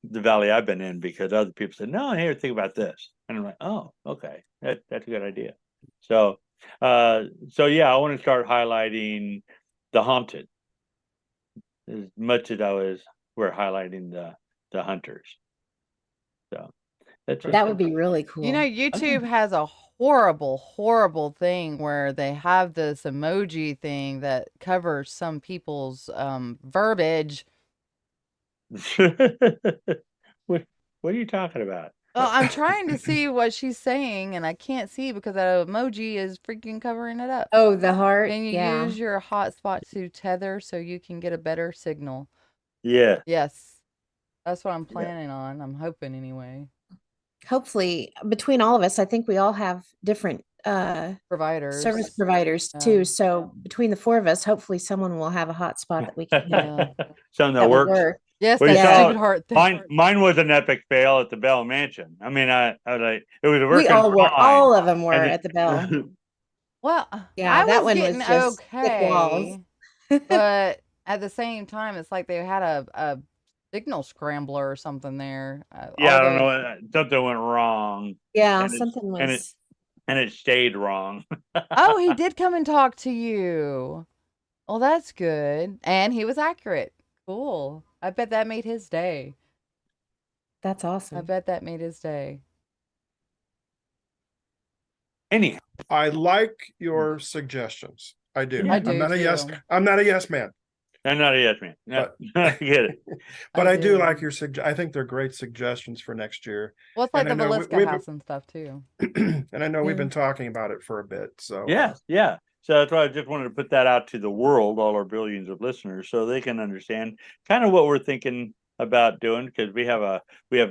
the valley I've been in because other people said, no, here, think about this. And I'm like, oh, okay, that's a good idea. So yeah, I want to start highlighting the haunted as much as we're highlighting the hunters. So that would be really cool. YouTube has a horrible thing where they have this emoji thing that covers some people's verbiage. What are you talking about? Well, I'm trying to see what she's saying, and I can't see because that emoji is freaking covering it up. Oh, the heart. Can you use your hotspot to tether so you can get a better signal? Yeah. Yes. That's what I'm planning on. I'm hoping anyway. Hopefully, between all of us, I think we all have different service providers too. So between the four of us, hopefully someone will have a hotspot that we can something that works. Yes, that stupid heart thing. Mine was an epic fail at the Bell Mansion. I mean, I was like, it was working. We all were. All of them were at the Bell. Well, yeah, that one was just okay, but at the same time, it's like they had a signal scrambler or something there. Yeah, I don't know. Something went wrong. Yeah, something was. And it stayed wrong. Oh, he did come and talk to you. Well, that's good. And he was accurate. Cool. I bet that made his day. That's awesome. I bet that made his day. Anyhow, I like your suggestions. I do. I do I'm not too. I'm not a yes man. I'm not a yes man. No, I get it. But I do like your I think they're great suggestions for next year. Well, it's like the Velisca house and stuff too. And I know we've been talking about it for a bit. So yeah. So that's why I just wanted to put that out to the world, all our billions of listeners, so they can understand kind of what we're thinking about doing, because we have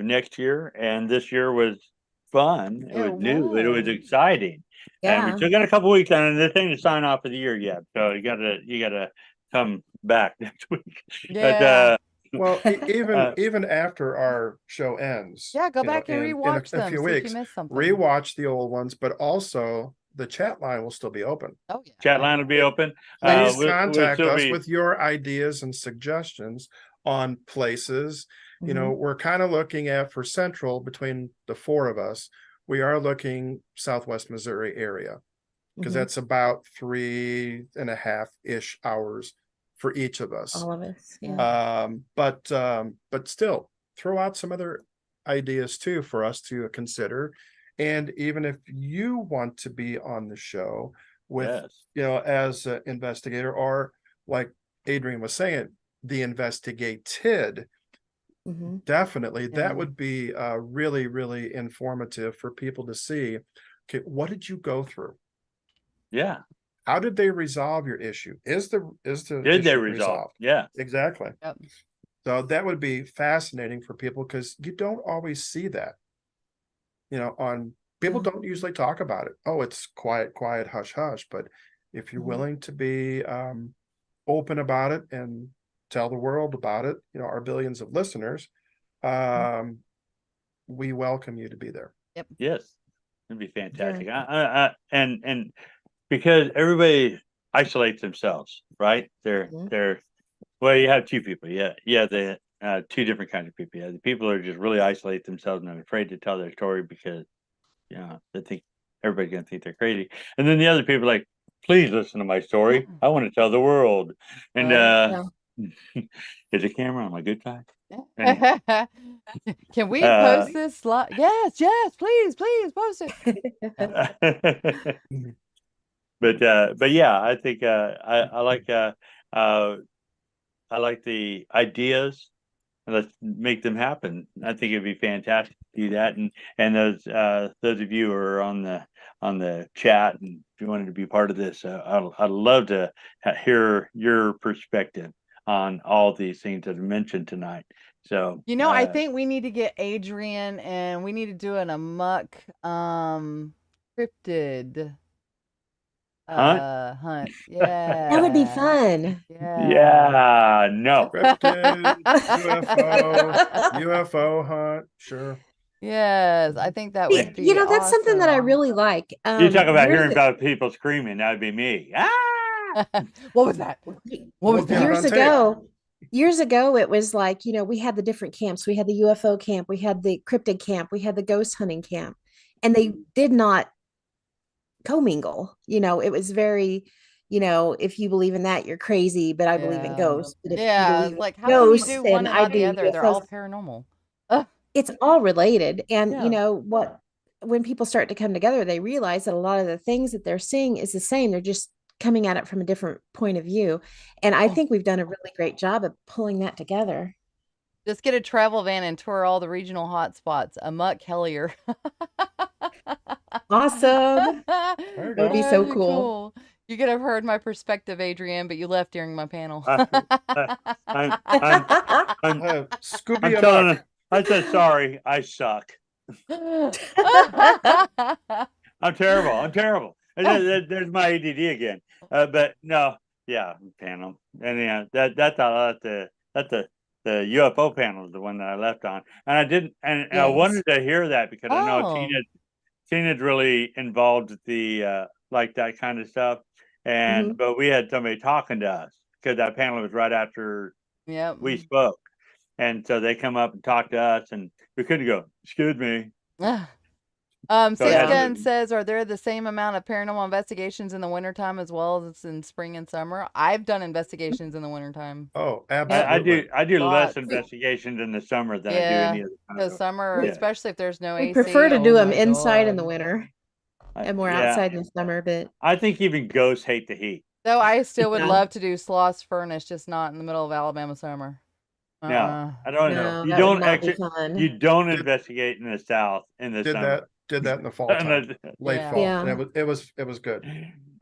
next year, and this year was fun. It was new. It was exciting. And we still got a couple weeks on the thing to sign off for the year yet. So you gotta come back next week. Yeah. Well, even after our show ends, go back and rewatch them. In a few weeks, rewatch the old ones, but also the chat line will still be open. Oh yeah, chat line will be open. Please contact us with your ideas and suggestions on places. You know, we're kind of looking at, for Central, between the four of us, we are looking Southwest Missouri area, because that's about 3.5-ish hours for each of us. All of us. Yeah. But still, throw out some other ideas too for us to consider. And even if you want to be on the show with, as an investigator, or like Adrian was saying, the investigated, definitely that would be really, really informative for people to see. Okay, what did you go through? Yeah. How did they resolve your issue? Did they resolve? Yeah, exactly. Yep. So that would be fascinating for people, because you don't always see that. People don't usually talk about it. Oh, it's quiet, hush, hush. But if you're willing to be open about it and tell the world about it, our billions of listeners, we welcome you to be there. Yep. Yes, it'd be fantastic. And because everybody isolates themselves, right? Well, you have two people. The two different kinds of people. The people who are just really isolate themselves and are afraid to tell their story because they think everybody's gonna think they're crazy. And then the other people are like, please listen to my story. I want to tell the world. And is the camera on my good side? Can we post this slide? Yes, please post it. But yeah, I think I like the ideas. Let's make them happen. I think it'd be fantastic to do that. And those of you who are on the chat, and if you wanted to be part of this, I'd love to hear your perspective on all these things that I mentioned tonight. So I think we need to get Adrian, and we need to do an A.M.O.K cryptid hunt. Yeah, that would be fun. No cryptid, UFO hunt, sure. Yes, I think that would be that's something that I really like. You talk about hearing about people screaming, that would be me. What was that? Years ago, it was like, we had the different camps. We had the UFO camp, we had the cryptid camp, we had the ghost hunting camp, and they did not commingle. It was very, if you believe in that, you're crazy, but I believe in ghosts. But if you believe like, how can you do one and not the other? They're all paranormal. It's all related. And when people start to come together, they realize that a lot of the things that they're seeing is the same. They're just coming at it from a different point of view. And I think we've done a really great job of pulling that together. Just get a travel van and tour all the regional hotspots. A.M.O.K Hellier. Awesome. That would be so cool. You could have heard my perspective, Adrian, but you left during my panel. I said, sorry, I suck. I'm terrible. There's my ADD again. But no, panel. And that's the UFO panel is the one that I left on. And I didn't, and I wanted to hear that because I know Tina's really involved with the like that kind of stuff. And but we had somebody talking to us because that panel was right after we spoke. And so they come up and talk to us, and we couldn't go, excuse me. Sixgun says, are there the same amount of paranormal investigations in the wintertime as well as in spring and summer? I've done investigations in the wintertime. Oh, absolutely. I do less investigations in the summer than I do any other time. The summer, especially if there's no AC. I prefer to do them inside in the winter and more outside in the summer. But I think even ghosts hate the heat. Though I still would Yeah. love to do Sloss Furnace, just not in the middle of Alabama summer. No, I don't know. No, You that would don't not be actually, fun. you don't investigate in the South in the Did summer. that in the fall And time, late Yeah. fall, Yeah. and it was good.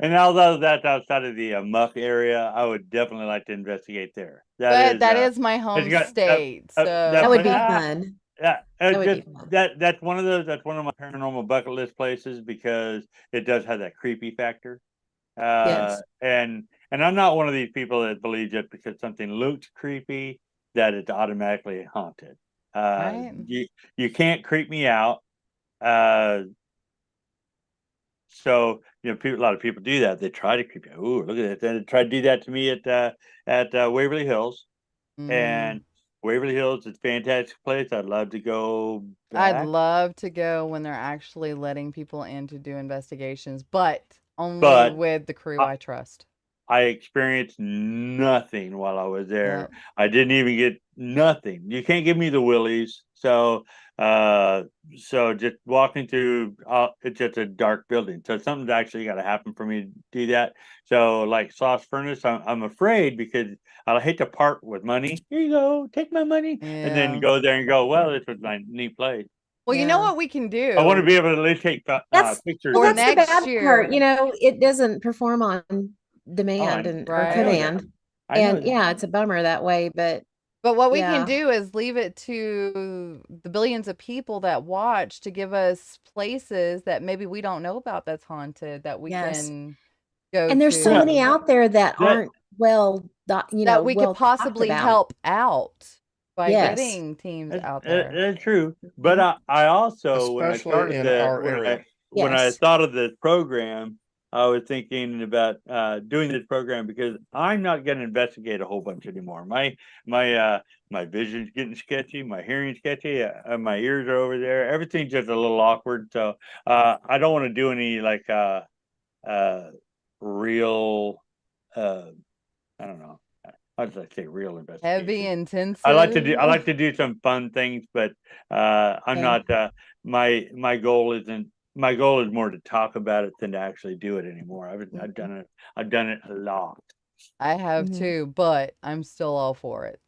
And although that's outside of the muck area, I would definitely like to investigate there. But that is my home got, state, so That would be ah, fun. Yeah, That would be just fun. that's one of those. That's one of my paranormal bucket list places because it does have that creepy factor. Yes. And I'm not one of these people that believe just because something looks creepy that it's automatically haunted. right. You can't creep me out. Uh, so a lot of people do that. They try to creep you. Ooh, look at that! They tried to do that to me at Waverly Hills, and Waverly Hills is a fantastic place. I'd love to go I'd back. love to go when they're actually letting people in to do investigations, but only with the crew I trust. I experienced nothing while I was there. Yep. I didn't even get nothing. You can't give me the willies. So just walking through it's just a dark building. So something's actually got to happen for me to do that. So like Sauce Furnace, I'm afraid because I hate to part with money. Here you go, take my money, and then Yeah. go there and go, well, this was my neat place. Well, you know Yeah. what we can do? I want to be able to at least take pictures. Or Well, that's the next bad part. year. It doesn't perform on demand or Right. command. I know And that. yeah, it's a bummer that way, but what we yeah. can do is leave it to the billions of people that watch to give us places that maybe we don't know about that's haunted that we Yes. can go and there's so to. many out there that aren't that we well could possibly talked about. help out by Yes. getting teams out there. That's true. But I also, when I Especially started in the our area. when I Yes. thought of this program, I was thinking about doing this program because I'm not going to investigate a whole bunch anymore. My vision's getting sketchy, my hearing's sketchy, my ears are over there. Everything's just a little awkward. So I don't want to do any like real I don't know. How does I say real investigation? Heavy, intensive. I like to do some fun things, but I'm Okay. not. My goal isn't. My goal is more to talk about it than to actually do it anymore. I've done it. I've done it a lot. I have Mhm. too, but I'm still all for it.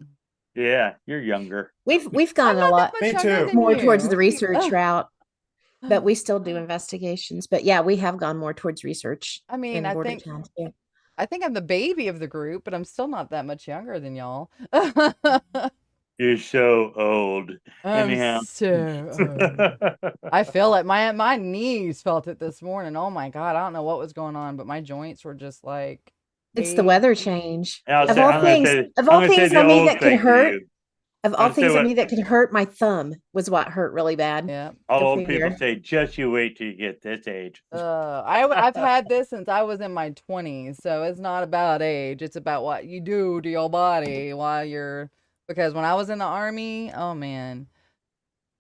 Yeah, you're younger. We've gone I'm a not lot that much Me younger too. than more towards you. the research route, but we still do investigations. But yeah, we have gone more towards research. I mean, in I Bordertown, too. think I'm the baby of the group, but I'm still not that much younger than y'all. You're so old. I'm Anyhow. so old. I feel it. My knees felt it this morning. Oh my God. I don't know what was going on, but my joints were just like It's the weather change. Of all I'm gonna things, say I the mean old that could thing to hurt. you. Of all I'll say things I what- mean that could hurt, my thumb was what hurt really bad. Yeah. All The old finger. people say, just you wait till you get this age. I've had this since I was in my 20s, so it's not about age. It's about what you do to your body while you're. Because when I was in the army, oh man.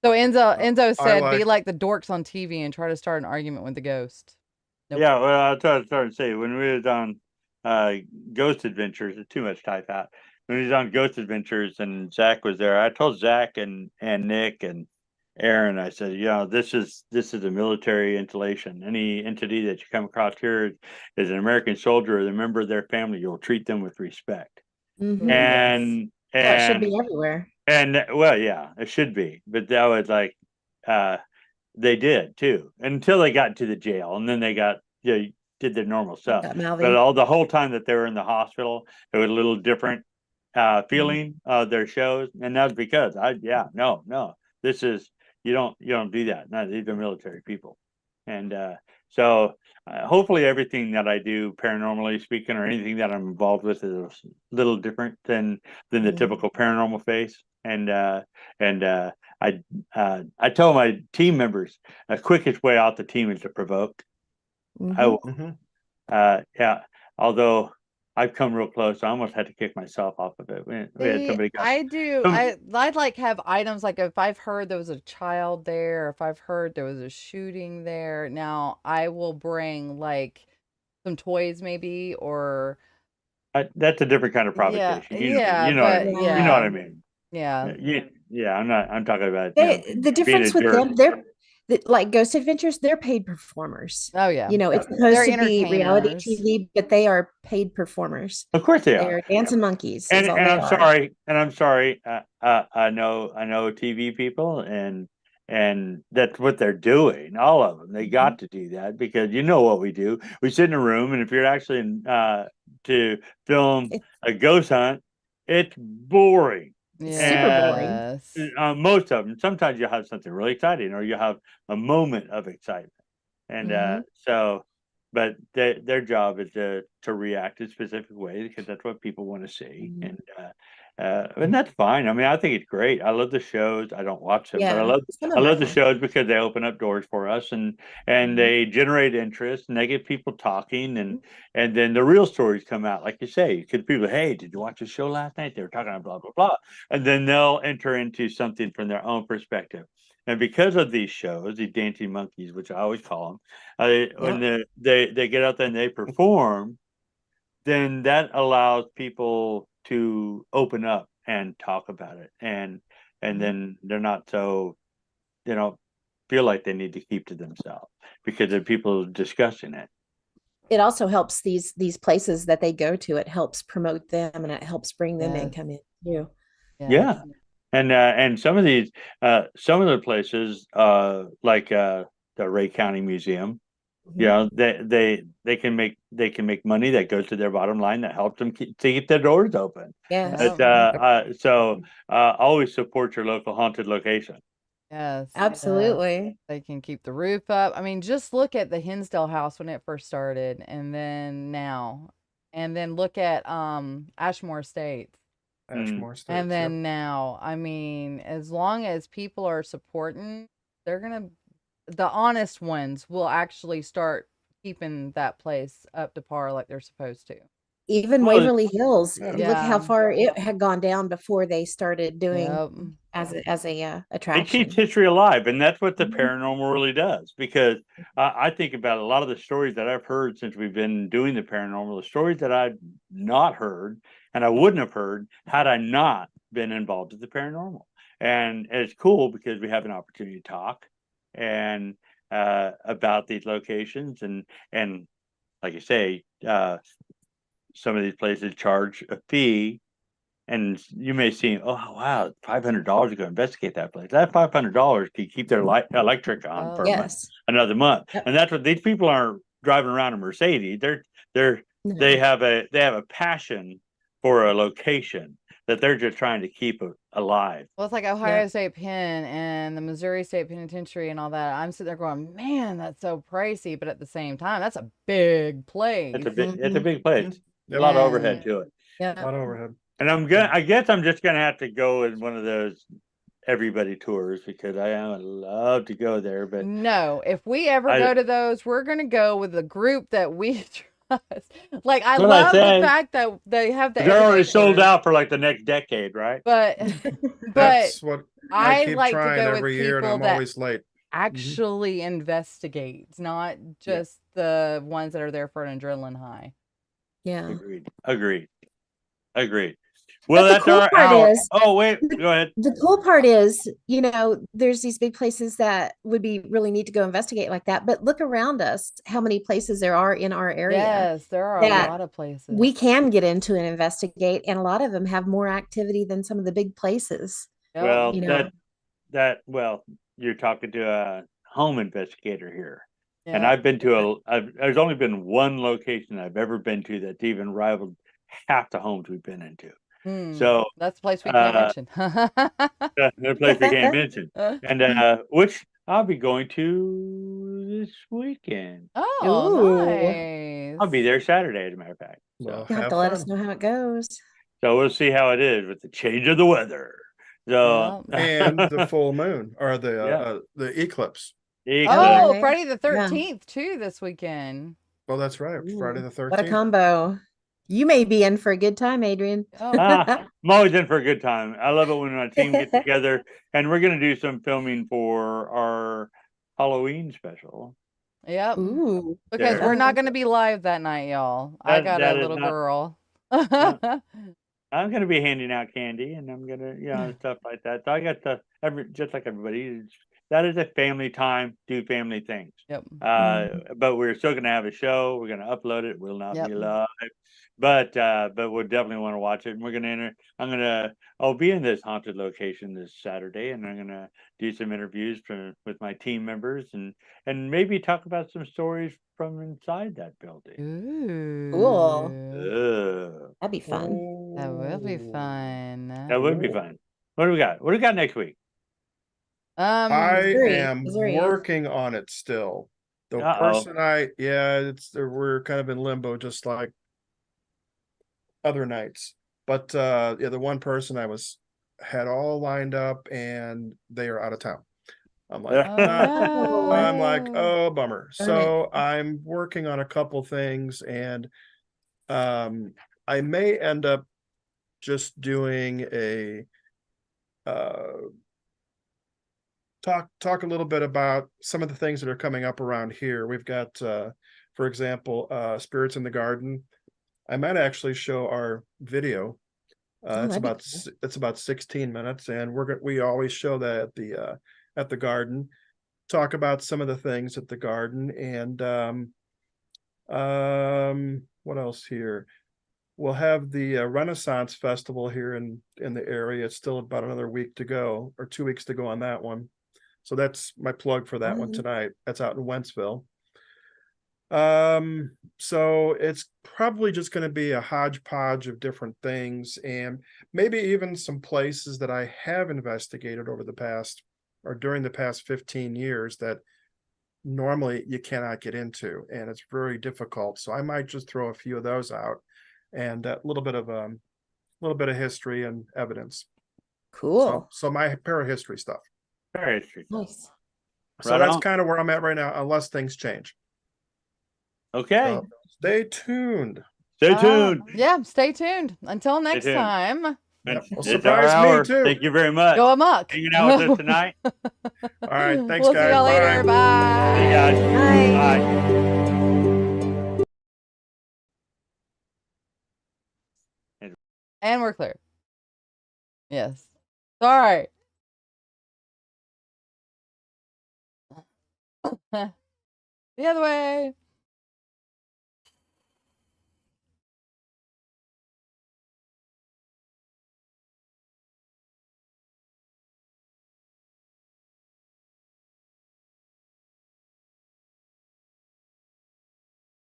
So Enzo said, "Be like the dorks on TV and try to start an argument with the ghost." Nope. Yeah, well, I started to say when we was on Ghost Adventures, it's too much type out. When we was on Ghost Adventures and Zach was there, I told Zach and Nick and Aaron, I said, this is a military installation. Any entity that you come across here is an American soldier or a member of their family. You'll treat them with respect. Mhm. And That should be everywhere. And well, yeah, it should be. But that was like they did too until they got to the jail, and then they got did their normal stuff. But the whole time that they were in the hospital, it was a little different feeling of their shows, and that's because no, this is you don't do that. No, these are military people, and so hopefully everything that I do paranormally speaking or anything that I'm involved with is a little different than the typical paranormal face. And I tell my team members the quickest way out the team is to provoke. Although I've come real close, I almost had to kick myself off of it. We had somebody I'd like have items like if I've heard there was a child there, or if I've heard there was a shooting there. Now I will bring like some toys maybe, or that's a different kind of provocation. You know what I mean. Yeah. I'm talking about the difference with them. like Ghost Adventures, they're paid performers. Oh yeah. You know, it's Yeah. supposed They're to be reality entertainers. TV, but they are paid performers. Of course they are. They're dancing monkeys And is all and they I'm are. sorry, and I'm sorry. I know TV people, and that's what they're doing. All of them, they got to do that because you know what we do. We sit in a room, and if you're actually to film It's a ghost hunt, it's boring. super boring. Yes. Most of them. Sometimes you have something really exciting, or you have a moment of excitement, and Mhm. so. But their job is to react in specific ways because that's what people want to see, Mhm. and that's fine. I mean, I think it's great. I love the shows. I don't watch them, but Yeah, some I of them love are the fun. shows because they open up doors for us, and Mhm. they generate interest, and they get people talking, and then the real stories come out, like you say, because people, hey, did you watch the show last night? They were talking about blah blah blah, and then they'll enter into something from their own perspective. And because of these shows, these dancing monkeys, which I always call them, when Yep. they get out there and they perform, then that allows people to open up and talk about it, and Mhm. then they're not so they don't feel like they need to keep to themselves because there are people discussing it. It also helps these places that they go to. It helps promote them and it helps bring them Yes. income in too. Yes. Yeah, and some of the places like the Ray County Museum. You Mhm. know, they can make money that goes to their bottom line that helps them keep their doors open. Yes, It's so always support your local haunted location. Yes. absolutely. They can keep the roof up. I mean, just look at the Hinsdale house when it first started and then now. And then look at Ashmore Estates. Ashmore And States. Yep. then now, I mean, as long as people are supporting, they're gonna the honest ones will actually start keeping that place up to par like they're supposed to. Even Well, Waverly Hills, Yeah. look how Yeah. far it had gone down before they started doing Yep. as a it keeps attraction. history alive, and that's what the Mhm. paranormal really does. Because I think about a lot of the stories that I've heard since we've been doing the paranormal, the stories that I've not heard and I wouldn't have heard had I not been involved with the paranormal. And it's cool because we have an opportunity to talk and about these locations, and like you say, some of these places charge a fee, and you may see, oh wow, $500 to go investigate that place. That $500 could keep their electric on for Oh, Yes. another month, Yep. and that's what these people aren't driving around a Mercedes. They're they No. have a passion for a location that they're just trying to keep alive. well, it's like Ohio State Penn and the Missouri State Penitentiary and all that. I'm sitting there going, man, that's so pricey. But at the same time, that's a big place. It's a big place. Yep. A lot of And overhead to it. A Yeah. lot of overhead. And I guess I'm just gonna have to go with one of those everybody tours because I would love to go there, but no, if we ever I go to those, we're gonna go with a group that we trust. Like I what I love the say, fact that they have the they're already everyday sold tours, out for like the next decade, right? but That's what I I keep like to trying go with every year, and people I'm that always late. actually investigate, not Yeah. just the ones that are there for an adrenaline high. Yeah. Agreed. But Well, the that's cool our part hour. is Oh, wait, go ahead. the cool part is, you know, there's these big places that would be really neat to go investigate like that. But look around us, how many places there are in our area Yes, there are a that lot of places. we can get into and investigate. And a lot of them have more activity than some of the big places. Yep. Well, You know, well, you're talking to a home investigator here. And Yeah. I've been to there's only been one location I've ever been to that's even rivaled half the homes we've been into. So, That's the place we can't mention. another place we can't mention, and which I'll be going to this weekend. Oh, Ooh. nice. I'll be there Saturday, as a matter of fact. Well, you'll have have to let us fun. know how it goes. So we'll see how it is with the change of the weather. So Yeah. And the full moon or Yeah. the eclipse. eclipse. Oh, Okay. Friday the Yeah. 13th too this weekend. Well, that's right. Friday Ooh, the what a 13th. combo. You may be in for a good time, Adrian. Oh, I'm always in for a good time. I love it when my team gets together, and we're going to do some filming for our Halloween special. yep. Ooh. Because There. we're not going to be live that night, y'all. I got That a is little not. girl. I'm going to be handing out candy, and I'm going to, stuff like that. So I got just like everybody, that is a family time, do family things. Yep. But we're still going to have a show. We're going to upload it. Will not be live, but we'll definitely want to watch it. And we're going to I'll be in this haunted location this Saturday, and I'm going to do some interviews with my team members and maybe talk about some stories from inside that building. Ooh. Cool. That'd be fun. That will be fun. That would be fun. What do we got? What do we got next week? I Missouri. am Missouri. working on it still. The person we're kind of in limbo, just like other nights. But the one person I had all lined up, and they are out of town. I'm like, I'm like, oh, bummer. So I'm working on a couple things, and I may end up just doing a talk a little bit about some of the things that are coming up around here. We've got, for example, Spirits in the Garden. I might actually show our video. It's about 16 minutes, and we always show that at the garden. Talk about some of the things at the garden, and what else here? We'll have the Renaissance Festival here in the area. It's still about another week to go, or 2 weeks to go on that one. So that's my plug for that one tonight. That's out in Wentzville. So it's probably just going to be a hodgepodge of different things, and maybe even some places that I have investigated during the past 15 years that normally you cannot get into, and it's very difficult. So I might just throw a few of those out, and a little bit of history and evidence. Cool. So my parahistory stuff. Parahistory. Nice. So that's kind of where I'm at right now, unless things change. Okay. So stay tuned. Stay tuned. Yeah, stay tuned. Until next time. Yep. Well, It's surprise our hour. me too. Thank you very much. Go amok. Hanging out with us tonight. All right. Thanks, We'll guys. see y'all later. Bye. See you guys. Bye. And we're clear. Yes. Sorry. The other way.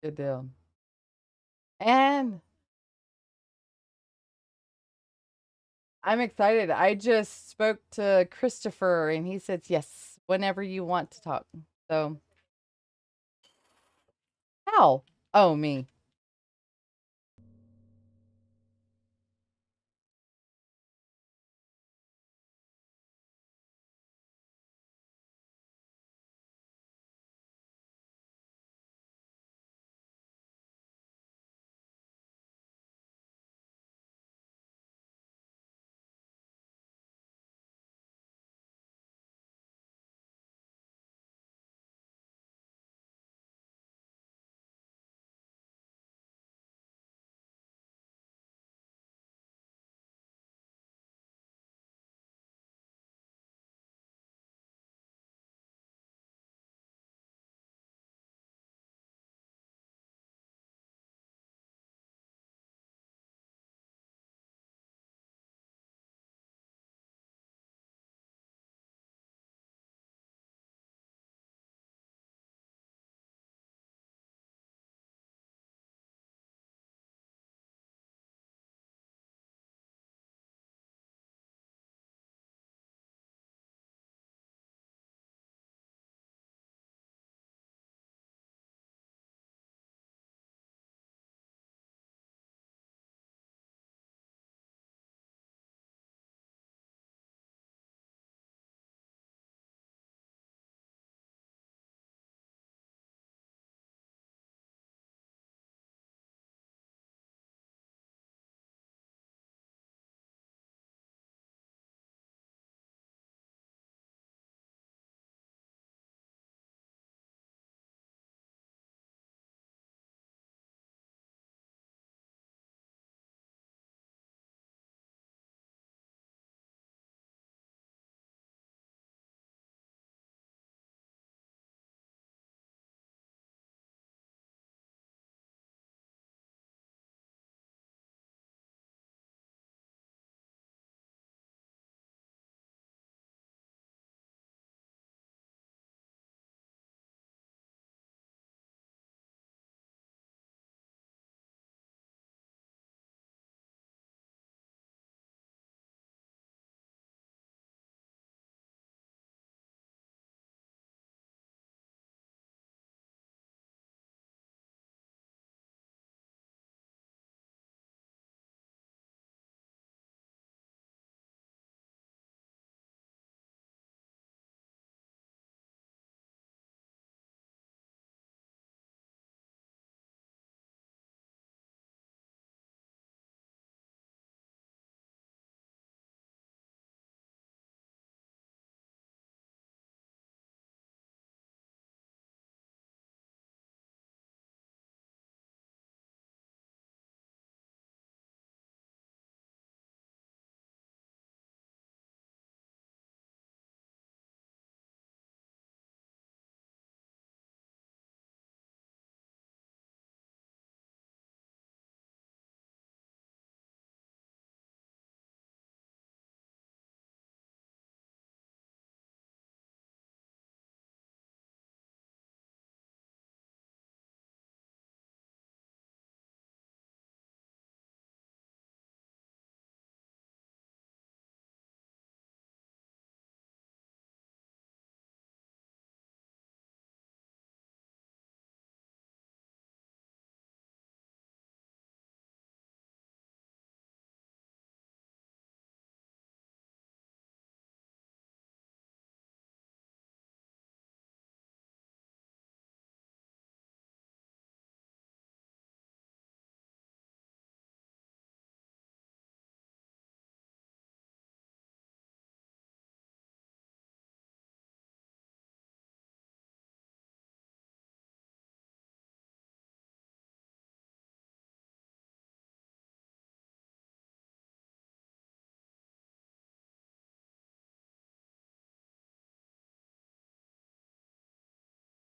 Good deal. And I'm excited. I just spoke to Christopher, and he says yes, whenever you want to talk. So, how? Oh, me.